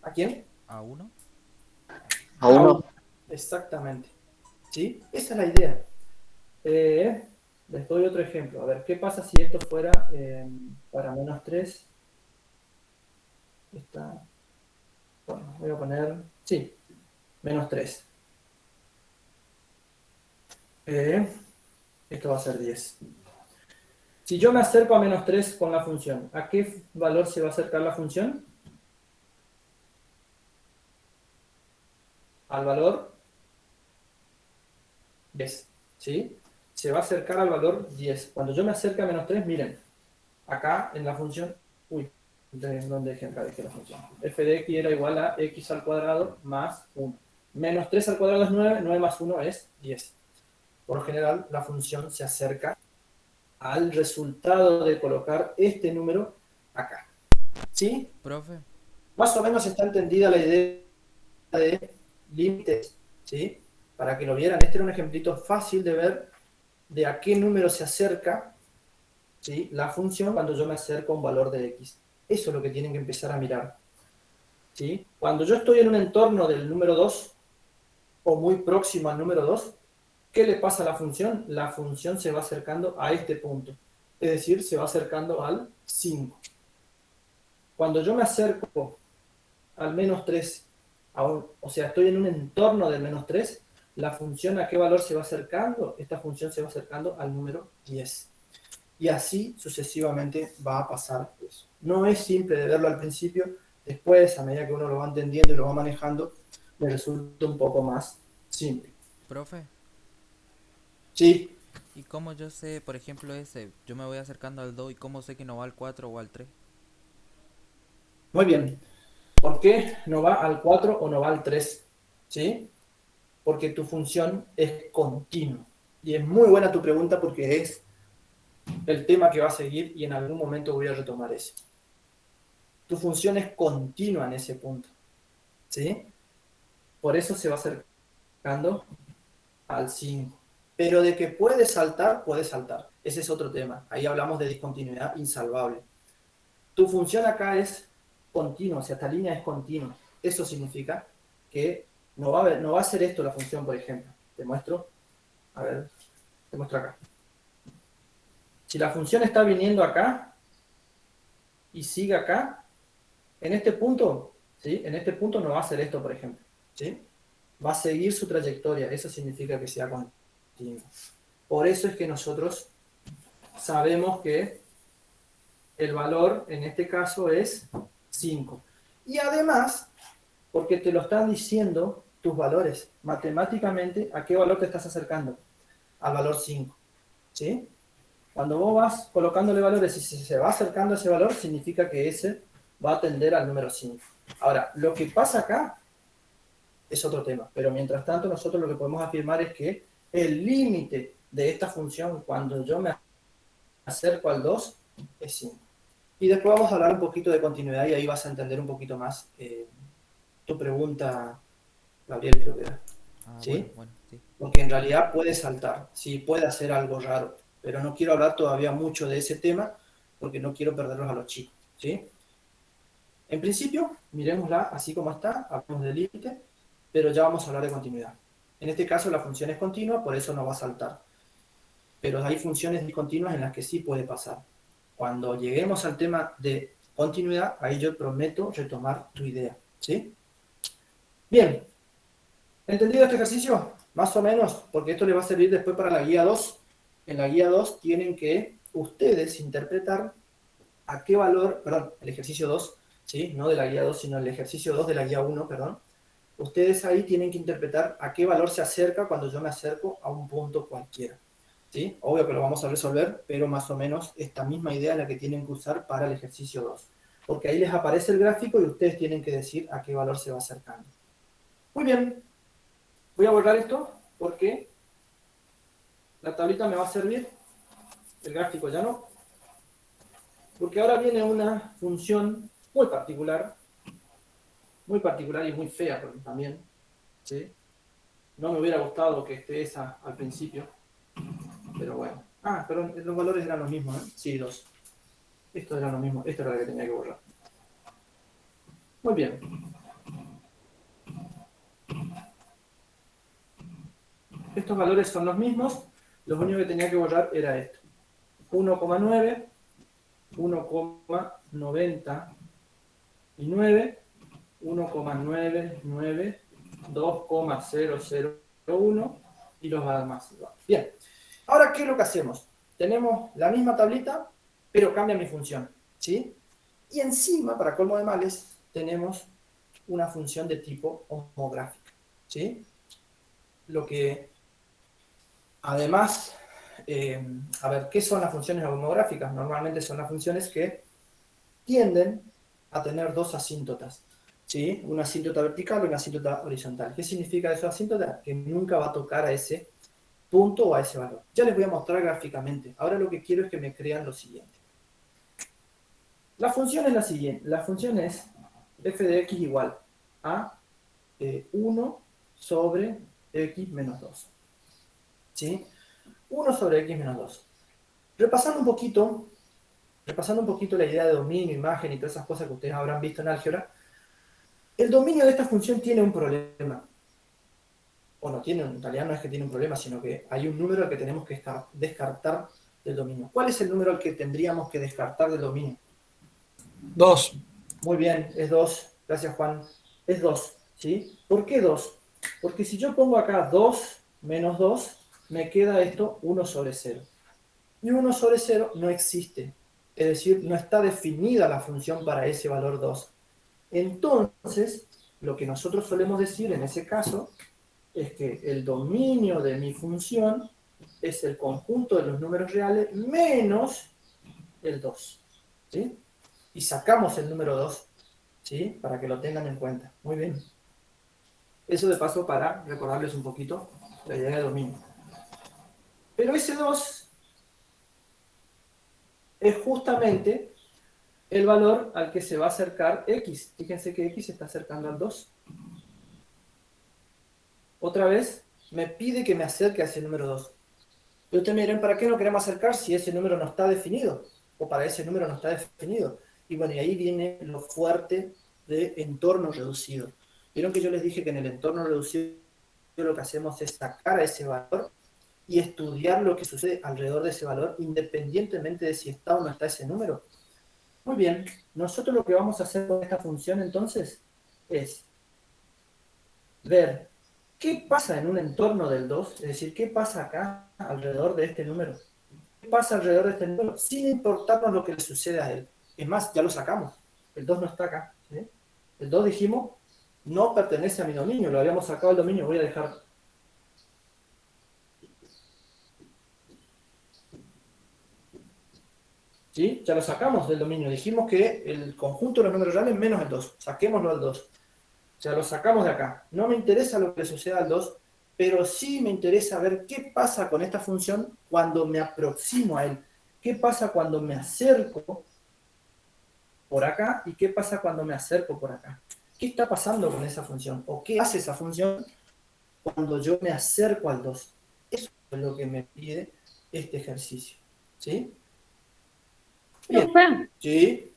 ¿A quién? A 1. A A 1. 1. Exactamente. ¿Sí? Esa es la idea. Les doy otro ejemplo. A ver, ¿qué pasa si esto fuera para menos 3? Bueno, voy a poner, sí, menos 3. Esto va a ser 10. Si yo me acerco a menos 3 con la función, ¿a qué valor se va a acercar la función? Al valor 10. ¿Sí? Se va a acercar al valor 10. Cuando yo me acerque a menos 3, miren, acá en la función, ¿dónde dejé la función? F de x era igual a x al cuadrado más 1. Menos 3 al cuadrado es 9, 9 más 1 es 10. Por lo general, la función se acerca al resultado de colocar este número acá. ¿Sí? Profe, Más o menos está entendida la idea de límites, ¿sí? Para que lo vieran, este era un ejemplito fácil de ver de a qué número se acerca, ¿sí?, la función cuando yo me acerco a un valor de x. Eso es lo que tienen que empezar a mirar, ¿sí? Cuando yo estoy en un entorno del número 2 o muy próximo al número 2, ¿qué le pasa a la función? La función se va acercando a este punto, es decir, se va acercando al 5. Cuando yo me acerco al menos 3, o sea, estoy en un entorno del menos 3, la función ¿a qué valor se va acercando? Esta función se va acercando al número 10. Y así sucesivamente va a pasar eso. No es simple de verlo al principio, después, a medida que uno lo va entendiendo y lo va manejando, le resulta un poco más simple. profe. Sí, ¿Y cómo yo sé, por ejemplo, ese? Yo me voy acercando al 2 y cómo sé que no va al 4 o al 3. muy bien. ¿Por qué no va al 4 o no va al 3? ¿Sí? Porque tu función es continua. Y es muy buena tu pregunta porque es el tema que va a seguir y en algún momento voy a retomar eso. Tu función es continua en ese punto, ¿sí? Por eso se va acercando al 5. Pero de que puede saltar, puede saltar. Ese es otro tema. Ahí hablamos de discontinuidad insalvable. Tu función acá es continua, o sea, esta línea es continua. Eso significa que no va a ser esto la función, por ejemplo. Te muestro. A ver, te muestro acá. Si la función está viniendo acá y sigue acá, en este punto, ¿sí?, en este punto no va a hacer esto, por ejemplo, ¿sí? Va a seguir su trayectoria. Eso significa que sea continua. Por eso es que nosotros sabemos que el valor en este caso es 5. Y además, porque te lo están diciendo tus valores, matemáticamente, ¿a qué valor te estás acercando? Al valor 5. ¿Sí? Cuando vos vas colocándole valores y si se va acercando a ese valor, significa que ese va a tender al número 5. Ahora, lo que pasa acá es otro tema, pero mientras tanto nosotros lo que podemos afirmar es que el límite de esta función cuando yo me acerco al 2 es 5. Y después vamos a hablar un poquito de continuidad y ahí vas a entender un poquito más tu pregunta, Gabriel, creo que era. Ah, ¿Sí? bueno, sí. Porque en realidad puede saltar, sí, puede hacer algo raro, pero no quiero hablar todavía mucho de ese tema porque no quiero perderlos a los chicos, ¿sí? En principio, miremosla así como está, hablamos del límite, pero ya vamos a hablar de continuidad. En este caso la función es continua, por eso no va a saltar. Pero hay funciones discontinuas en las que sí puede pasar. Cuando lleguemos al tema de continuidad, ahí yo prometo retomar tu idea, ¿sí? Bien, ¿entendido este ejercicio? Más o menos, porque esto les va a servir después para la guía 2. En la guía 2 tienen que ustedes interpretar a qué valor, perdón, el ejercicio 2, ¿sí? No de la guía 2, sino el ejercicio 2 de la guía 1, perdón. Ustedes ahí tienen que interpretar a qué valor se acerca cuando yo me acerco a un punto cualquiera, ¿sí? Obvio que lo vamos a resolver, pero más o menos esta misma idea es la que tienen que usar para el ejercicio 2. Porque ahí les aparece el gráfico y ustedes tienen que decir a qué valor se va acercando. Muy bien. Voy a borrar esto porque la tablita me va a servir, el gráfico ya no. Porque ahora viene una función muy particular y muy fea también, ¿sí? No me hubiera gustado que esté esa al principio, pero bueno. Ah, perdón, los valores eran los mismos, ¿eh? Sí, 2. Esto era lo mismo, esto era lo que tenía que borrar. Muy bien. Estos valores son los mismos, lo único que tenía que borrar era esto. 1,9, 1,99, 1,99, 2,001 y los demás. Bien, ahora, ¿qué es lo que hacemos? Tenemos la misma tablita, pero cambia mi función, ¿sí? Y encima, para colmo de males, tenemos una función de tipo homográfica, ¿sí? Lo que, además, a ver, ¿qué son las funciones homográficas? Normalmente son las funciones que tienden a tener dos asíntotas, ¿sí? Una asíntota vertical y una asíntota horizontal. ¿Qué significa eso asíntota? Que nunca va a tocar a ese punto o a ese valor. Ya les voy a mostrar gráficamente. Ahora lo que quiero es que me crean lo siguiente. La función es la siguiente. La función es f de x igual a 1 sobre x menos 2. ¿Sí? 1 sobre x menos 2. Repasando un poquito la idea de dominio, imagen y todas esas cosas que ustedes habrán visto en álgebra, el dominio de esta función tiene un problema. O no tiene, en realidad no es que tiene un problema, sino que hay un número al que tenemos que descartar del dominio. ¿Cuál es el número al que tendríamos que descartar del dominio? 2. Muy bien, es 2. Gracias, Juan. Es 2, ¿sí? ¿Por qué 2? Porque si yo pongo acá 2 menos 2, me queda esto 1 sobre 0. Y 1 sobre 0 no existe. Es decir, no está definida la función para ese valor 2. Entonces, lo que nosotros solemos decir en ese caso es que el dominio de mi función es el conjunto de los números reales menos el 2. ¿Sí? Y sacamos el número 2, ¿sí? Para que lo tengan en cuenta. Muy bien. Eso de paso para recordarles un poquito la idea de dominio. Pero ese 2 es justamente el valor al que se va a acercar x. Fíjense que x se está acercando al 2. Otra vez, me pide que me acerque a ese número 2. Y ustedes me dirán, ¿para qué no queremos acercar si ese número no está definido? O para ese número no está definido. Y bueno, y ahí viene lo fuerte de entorno reducido. Vieron que yo les dije que en el entorno reducido lo que hacemos es sacar a ese valor y estudiar lo que sucede alrededor de ese valor, independientemente de si está o no está ese número. Muy bien, nosotros lo que vamos a hacer con esta función entonces es ver qué pasa en un entorno del 2, es decir, qué pasa acá alrededor de este número. ¿Qué pasa alrededor de este número? Sin importarnos lo que le sucede a él. Es más, ya lo sacamos. El 2 no está acá. ¿Sí? El 2 dijimos, no pertenece a mi dominio. Lo habíamos sacado del dominio. Voy a dejar. ¿Sí? Ya lo sacamos del dominio. Dijimos que el conjunto de los números reales es menos el 2. Saquémoslo al 2. Ya lo sacamos de acá. No me interesa lo que le suceda al 2, pero sí me interesa ver qué pasa con esta función cuando me aproximo a él. ¿Qué pasa cuando me acerco por acá y qué pasa cuando me acerco por acá? ¿Qué está pasando con esa función? ¿O qué hace esa función cuando yo me acerco al 2? Eso es lo que me pide este ejercicio. ¿Sí? Bien. Profe, ¿Sí?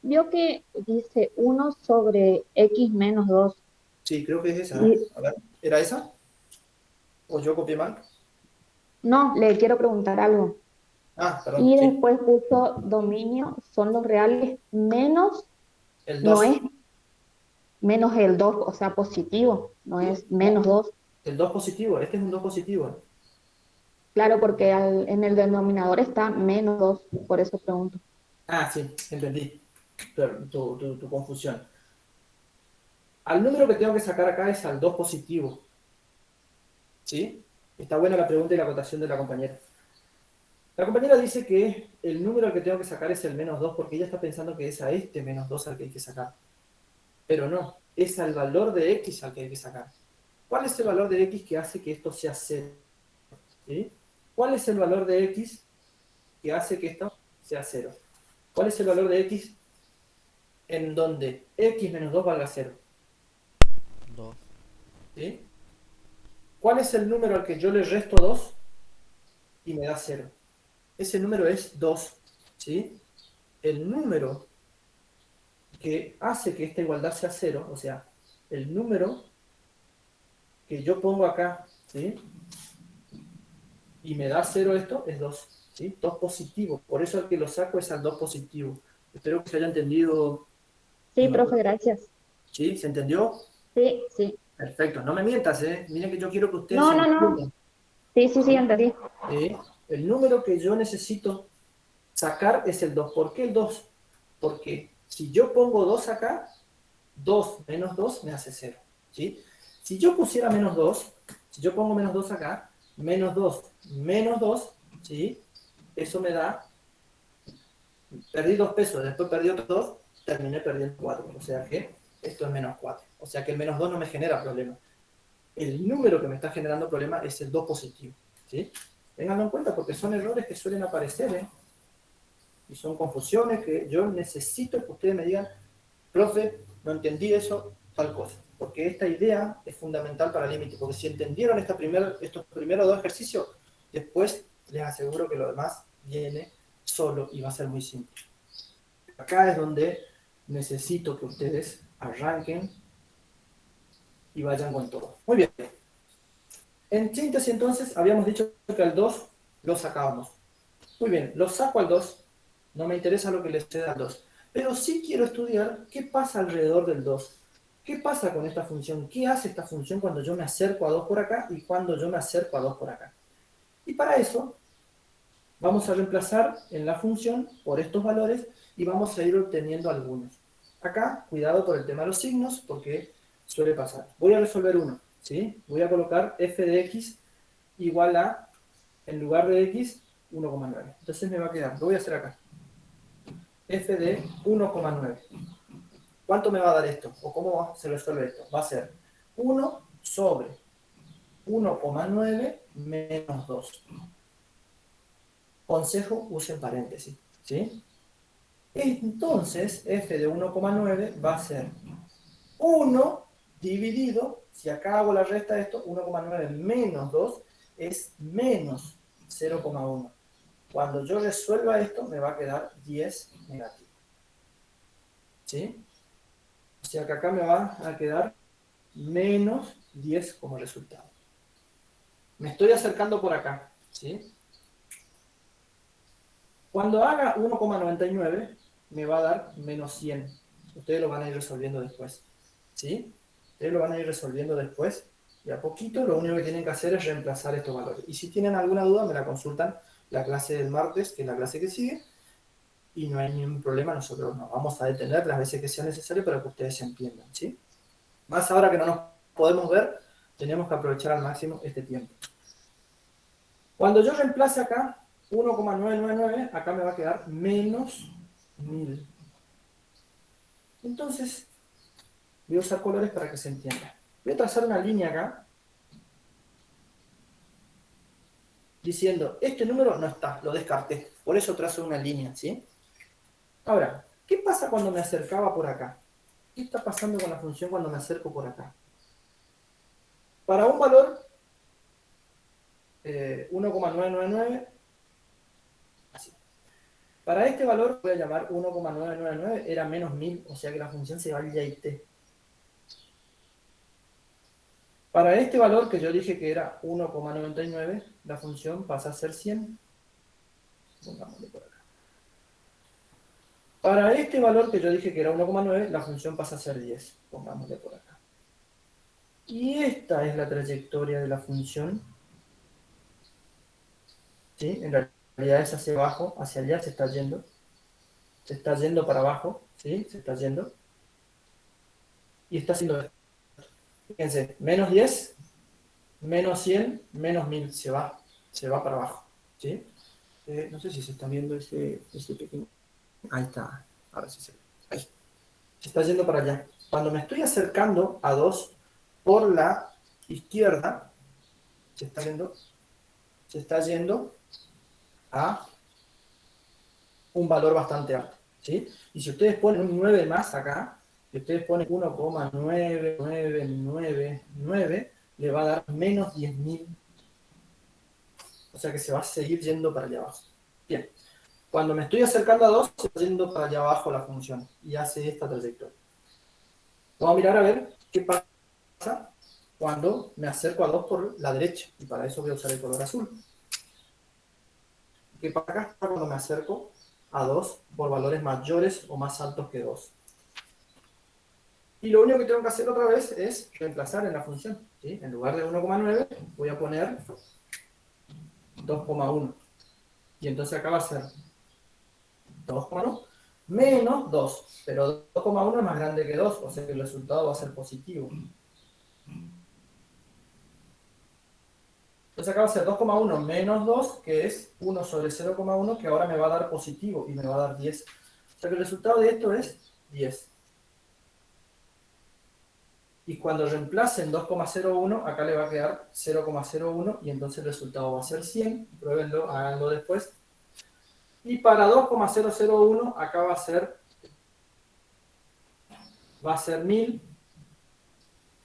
vio que dice 1 sobre x menos 2. Sí, creo que es esa. Y A ver, ¿era esa? ¿O yo copié mal? no, le quiero preguntar algo. Ah, perdón, Y sí. después puso dominio, son los reales menos, El no 2. es menos el 2, o sea, positivo, no es menos 2. El 2 positivo, este es un 2 positivo. Claro, porque en el denominador está menos 2, por eso pregunto. Ah, sí, entendí. Tu confusión. Al número que tengo que sacar acá es al 2 positivo. ¿Sí? Está buena la pregunta y la acotación de la compañera. La compañera dice que el número al que tengo que sacar es el menos 2 porque ella está pensando que es a este menos 2 al que hay que sacar. Pero no, es al valor de x al que hay que sacar. ¿Cuál es el valor de x que hace que esto sea 0? ¿Sí? ¿Cuál es el valor de x que hace que esto sea 0? ¿Cuál es el valor de x en donde x menos 2 valga 0? 2. ¿Sí? ¿Cuál es el número al que yo le resto 2 y me da 0? Ese número es 2, ¿sí? El número que hace que esta igualdad sea 0, o sea, el número que yo pongo acá, ¿sí? Y me da 0 esto, es 2, ¿sí? 2 positivo. Por eso el que lo saco es al 2 positivo. Espero que se haya entendido. Sí, profe, gracias. ¿Sí? ¿Se entendió? Sí, sí. Perfecto. No me mientas, ¿eh? Miren que yo quiero que ustedes No, se no, no. entiendan. Sí, sí, sí, entendí. El número que yo necesito sacar es el 2. ¿Por qué el 2? Porque si yo pongo 2 acá, 2 menos 2 me hace 0. ¿Sí? Si yo pusiera menos 2, si yo pongo menos 2 acá, menos 2 menos 2, ¿sí? Eso me da, perdí 2 pesos, después perdí otros 2, terminé perdiendo 4. O sea que esto es menos 4. O sea que el menos 2 no me genera problema. El número que me está generando problema es el 2 positivo. ¿Sí? Ténganlo en cuenta porque son errores que suelen aparecer, ¿eh? Y son confusiones que yo necesito que ustedes me digan, profe, no entendí eso, tal cosa. Porque esta idea es fundamental para el límite, porque si entendieron estos primeros 2 ejercicios, después les aseguro que lo demás viene solo y va a ser muy simple. Acá es donde necesito que ustedes arranquen y vayan con todo. Muy bien. En síntesis, entonces, habíamos dicho que al 2 lo sacábamos. Muy bien, lo saco al 2. No me interesa lo que le suceda al 2. Pero sí quiero estudiar qué pasa alrededor del 2. ¿Qué pasa con esta función? ¿Qué hace esta función cuando yo me acerco a 2 por acá y cuando yo me acerco a 2 por acá? Y para eso vamos a reemplazar en la función por estos valores y vamos a ir obteniendo algunos. Acá, cuidado por el tema de los signos, porque suele pasar. Voy a resolver uno, ¿sí? Voy a colocar f de x igual a, en lugar de x, 1,9. Entonces me va a quedar, lo voy a hacer acá, f de 1,9. ¿Cuánto me va a dar esto? ¿O cómo se resuelve esto? Va a ser 1 sobre 1,9 menos 2. Consejo, usen paréntesis, ¿sí? Entonces, f de 1,9 va a ser 1 dividido, si acá hago la resta de esto, 1,9 menos 2 es menos 0,1. Cuando yo resuelva esto, me va a quedar 10 negativo. ¿Sí? O sea que acá me va a quedar menos 10 como resultado. Me estoy acercando por acá. ¿Sí? Cuando haga 1,99, me va a dar menos 100. Ustedes lo van a ir resolviendo después. ¿Sí? Ustedes lo van a ir resolviendo después. Y a poquito lo único que tienen que hacer es reemplazar estos valores. Y si tienen alguna duda, me la consultan la clase del martes, que es la clase que sigue. Y no hay ningún problema, nosotros nos vamos a detener las veces que sea necesario para que ustedes se entiendan. ¿Sí? Más ahora que no nos podemos ver, tenemos que aprovechar al máximo este tiempo. Cuando yo reemplace acá 1,999, acá me va a quedar menos 1000. Entonces, voy a usar colores para que se entienda. Voy a trazar una línea acá, diciendo, este número no está, lo descarté. Por eso trazo una línea, ¿sí? Ahora, ¿qué pasa cuando me acercaba por acá? ¿Qué está pasando con la función cuando me acerco por acá? Para un valor 1,999, así. Para este valor voy a llamar 1,999, era menos 1000, o sea que la función se va al y t. Para este valor que yo dije que era 1,99, la función pasa a ser 100. Pongámosle por acá. Para este valor que yo dije que era 1,9, la función pasa a ser 10. Pongámosle por acá. Y esta es la trayectoria de la función. ¿Sí? En realidad es hacia abajo, hacia allá se está yendo. Se está yendo para abajo, ¿sí? Se está yendo. Y está haciendo esto. Fíjense, menos 10, menos 100, menos 1000. Se va para abajo. ¿Sí? No sé si se está viendo ese pequeño. Ahí está. Ahora sí se ve. Ahí. Se está yendo para allá. Cuando me estoy acercando a 2 por la izquierda, se está yendo a un valor bastante alto. ¿Sí? Y si ustedes ponen un 9 más acá, si ustedes ponen 1,9999, le va a dar menos 10.000. O sea que se va a seguir yendo para allá abajo. Bien. Cuando me estoy acercando a 2, se va yendo para allá abajo la función y hace esta trayectoria. Vamos a mirar a ver qué pasa cuando me acerco a 2 por la derecha. Y para eso voy a usar el color azul. ¿Qué pasa acá cuando me acerco a 2 por valores mayores o más altos que 2? Y lo único que tengo que hacer otra vez es reemplazar en la función, ¿sí? En lugar de 1,9 voy a poner 2,1. Y entonces acá va a ser 2,1 menos 2. Pero 2,1 es más grande que 2, o sea que el resultado va a ser positivo. Entonces acá va a ser 2,1 menos 2, que es 1 sobre 0,1, que ahora me va a dar positivo y me va a dar 10. O sea que el resultado de esto es 10. Y cuando reemplacen 2,01, acá le va a quedar 0,01 y entonces el resultado va a ser 100. Pruébenlo, háganlo después. Y para 2,001 acá va a ser 1000.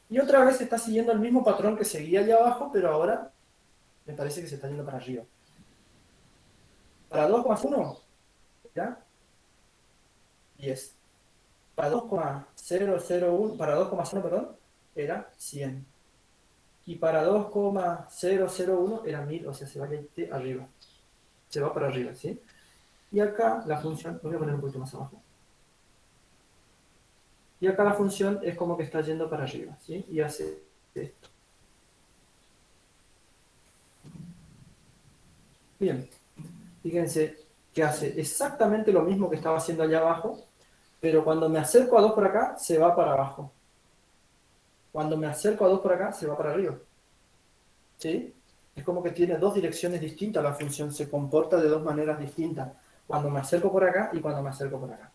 Y otra vez está siguiendo el mismo patrón que seguía allá abajo, pero ahora me parece que se está yendo para arriba. Para 2,1 era 10. Para 2,001, para 2,1, perdón, era 100. Y para 2,001 era 1000, o sea, se va arriba. Se va para arriba, ¿sí? Y acá la función, lo voy a poner un poquito más abajo. Y acá la función es como que está yendo para arriba, ¿sí? Y hace esto. Bien. Fíjense que hace exactamente lo mismo que estaba haciendo allá abajo, pero cuando me acerco a 2 por acá, se va para abajo. Cuando me acerco a 2 por acá, se va para arriba. ¿Sí? Es como que tiene dos direcciones distintas la función, se comporta de dos maneras distintas. Cuando me acerco por acá y cuando me acerco por acá.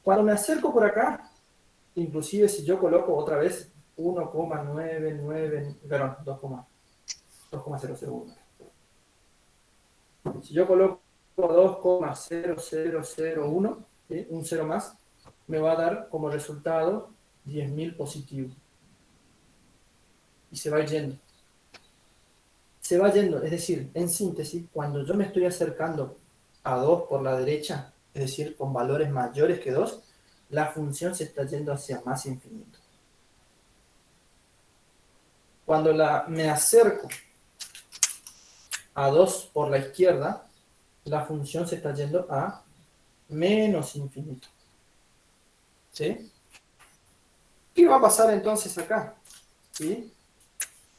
Cuando me acerco por acá, inclusive si yo coloco otra vez 1,99, perdón, 2,001. Si yo coloco 2,0001, ¿sí? Un 0 más, me va a dar como resultado 10.000 positivo. Y se va yendo. Se va yendo, es decir, en síntesis, cuando yo me estoy acercando a 2 por la derecha, es decir, con valores mayores que 2, la función se está yendo hacia más infinito. Cuando me acerco a 2 por la izquierda, la función se está yendo a menos infinito. ¿Sí? ¿Qué va a pasar entonces acá? ¿Sí?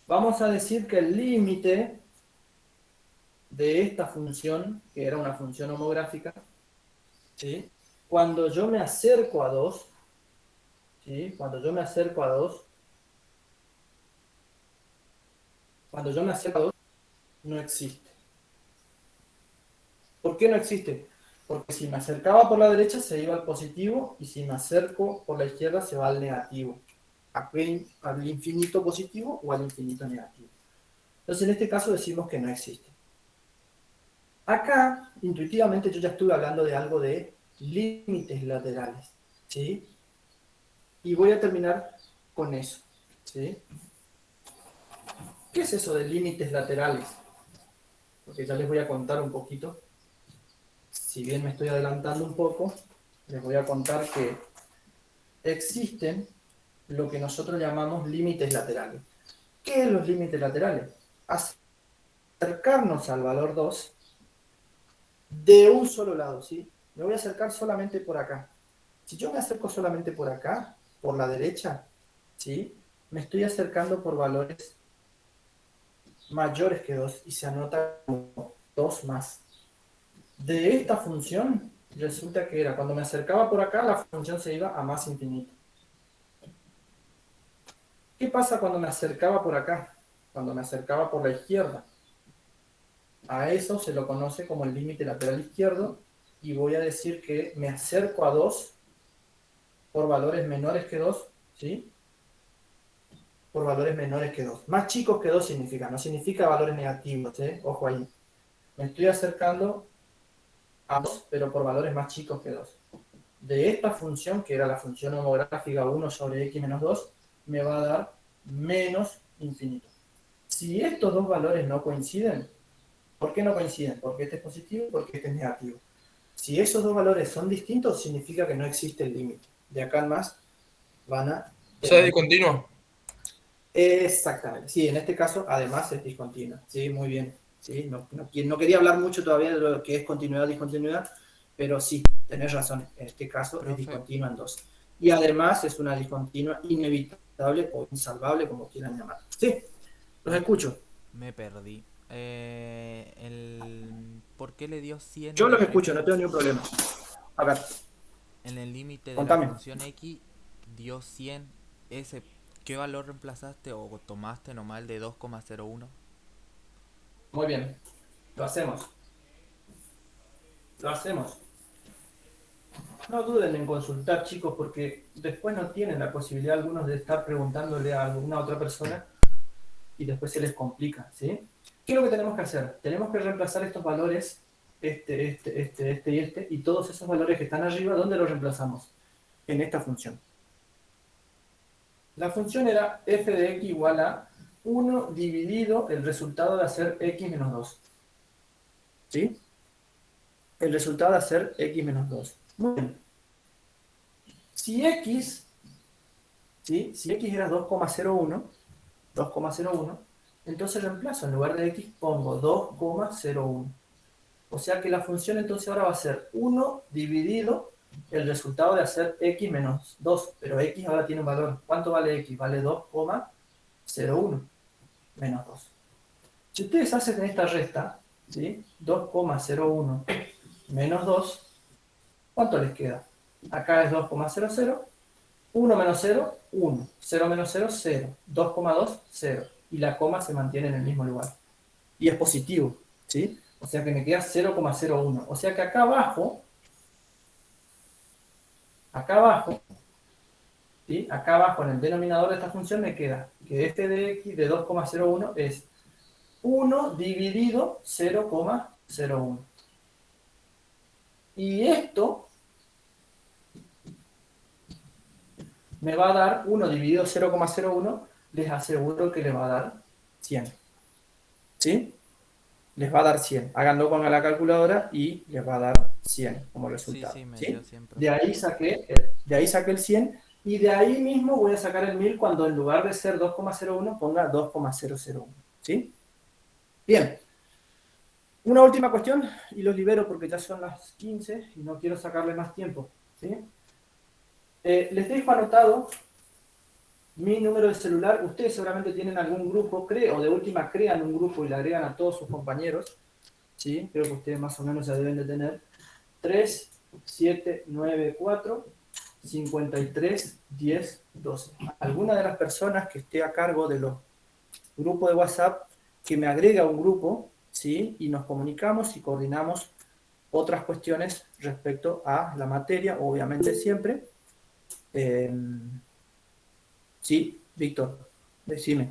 Vamos a decir que el límite de esta función, que era una función homográfica, ¿sí? Cuando yo me acerco a 2, ¿sí? Cuando yo me acerco a 2, no existe. ¿Por qué no existe? Porque si me acercaba por la derecha se iba al positivo y si me acerco por la izquierda se va al negativo. Al infinito positivo o al infinito negativo. Entonces en este caso decimos que no existe. Acá, intuitivamente, yo ya estuve hablando de algo de límites laterales, ¿sí? Y voy a terminar con eso, ¿sí? ¿Qué es eso de límites laterales? Porque ya les voy a contar un poquito. Si bien me estoy adelantando un poco, les voy a contar que existen lo que nosotros llamamos límites laterales. ¿Qué es los límites laterales? Acercarnos al valor 2 de un solo lado, ¿sí? Me voy a acercar solamente por acá. Si yo me acerco solamente por acá, por la derecha, ¿sí? Me estoy acercando por valores mayores que 2 y se anota como 2 más. De esta función, resulta que era cuando me acercaba por acá, la función se iba a más infinito. ¿Qué pasa cuando me acercaba por acá? Cuando me acercaba por la izquierda. A eso se lo conoce como el límite lateral izquierdo y voy a decir que me acerco a 2 por valores menores que 2, ¿sí? Por valores menores que 2. Más chicos que 2 significa, no significa valores negativos, ¿eh? Ojo ahí. Me estoy acercando a 2, pero por valores más chicos que 2. De esta función, que era la función homográfica 1 sobre x menos 2, me va a dar menos infinito. Si estos dos valores no coinciden, ¿por qué no coinciden? Porque este es positivo y porque este es negativo. Si esos dos valores son distintos, significa que no existe el límite. De acá en más van a... O sea, es discontinuo. Exactamente, sí, en este caso además es discontinua. Sí, muy bien. Sí, no quería hablar mucho todavía de lo que es continuidad o discontinuidad, pero sí, tenés razón, en este caso es Profe, discontinua en dos. Y además es una discontinua inevitable o insalvable, como quieran llamar. Sí, los escucho. me perdí. ¿Por qué le dio 100 Yo de los escucho, no efecto? tengo ningún problema. A ver, En el límite de la contame. función x dio 100. Ese, ¿qué valor reemplazaste o tomaste nomás el de 2,01? Muy bien, lo hacemos. Lo hacemos. No duden en consultar, chicos, porque después no tienen la posibilidad algunos de estar preguntándole a alguna otra persona y después se les complica, ¿sí? ¿Qué es lo que tenemos que hacer? Tenemos que reemplazar estos valores, y todos esos valores que están arriba, ¿dónde los reemplazamos? En esta función. La función era f de x igual a 1 dividido el resultado de hacer x menos 2. ¿Sí? El resultado de hacer x menos 2. Muy bien. Si x, ¿sí? Si x era 2,01, entonces reemplazo, en lugar de x pongo 2,01. O sea que la función entonces ahora va a ser 1 dividido el resultado de hacer x menos 2. Pero x ahora tiene un valor. ¿Cuánto vale x? Vale 2,01 menos 2. Si ustedes hacen esta resta, ¿sí? 2,01 menos 2, ¿cuánto les queda? Acá es 2,00. 1 menos 0, 1. 0 menos 0, 0. 2,2, 0. Y la coma se mantiene en el mismo lugar. Y es positivo, ¿sí? O sea que me queda 0,01. O sea que acá abajo, ¿sí? Acá abajo en el denominador de esta función me queda que f de x de 2,01 es 1 dividido 0,01. Y esto me va a dar 1 dividido 0,01, les aseguro que le va a dar 100. ¿Sí? Les va a dar 100. Háganlo con la calculadora y les va a dar 100 como Sí, resultado. sí, me ¿Sí? dio 100, De profe. ahí saqué el 100 y de ahí mismo voy a sacar el 1000 cuando en lugar de ser 2,01 ponga 2,001. ¿Sí? Bien. Una última cuestión y los libero porque ya son las 15 y no quiero sacarle más tiempo. ¿Sí? Les dejo anotado mi número de celular. Ustedes seguramente tienen algún grupo, o de última crean un grupo y le agregan a todos sus compañeros. ¿Sí? Creo que ustedes más o menos ya deben de tener. 3794 53 10 12. Alguna de las personas que esté a cargo de los grupos de WhatsApp que me agrega a un grupo, ¿sí? Y nos comunicamos y coordinamos otras cuestiones respecto a la materia, obviamente siempre. Sí, Víctor, decime.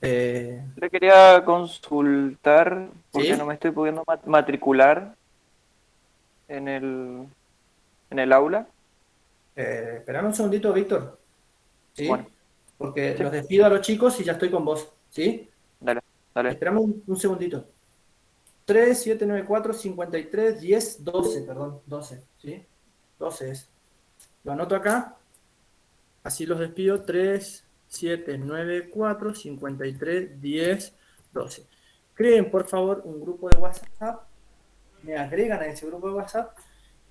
Le quería consultar porque no ¿Sí? me estoy pudiendo matricular en el aula. Esperame un segundito, Víctor. Bueno, ¿Sí? Porque sí, los despido a los chicos y ya estoy con vos. ¿Sí? dale, dale. Esperame un segundito. 3794 53 10 12, perdón, 12, ¿sí? 12 es. Lo anoto acá, así los despido. 3794 53 10 12. Creen, por favor, un grupo de WhatsApp, me agregan a ese grupo de WhatsApp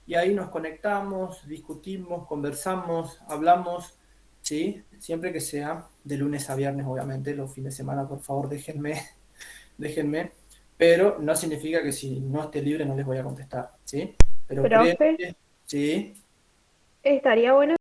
y ahí nos conectamos, discutimos, conversamos, hablamos, ¿sí? Siempre que sea de lunes a viernes, obviamente. Los fines de semana, por favor, déjenme, pero no significa que si no esté libre no les voy a contestar, ¿sí? Pero creen Profe, que, ¿sí? estaría bueno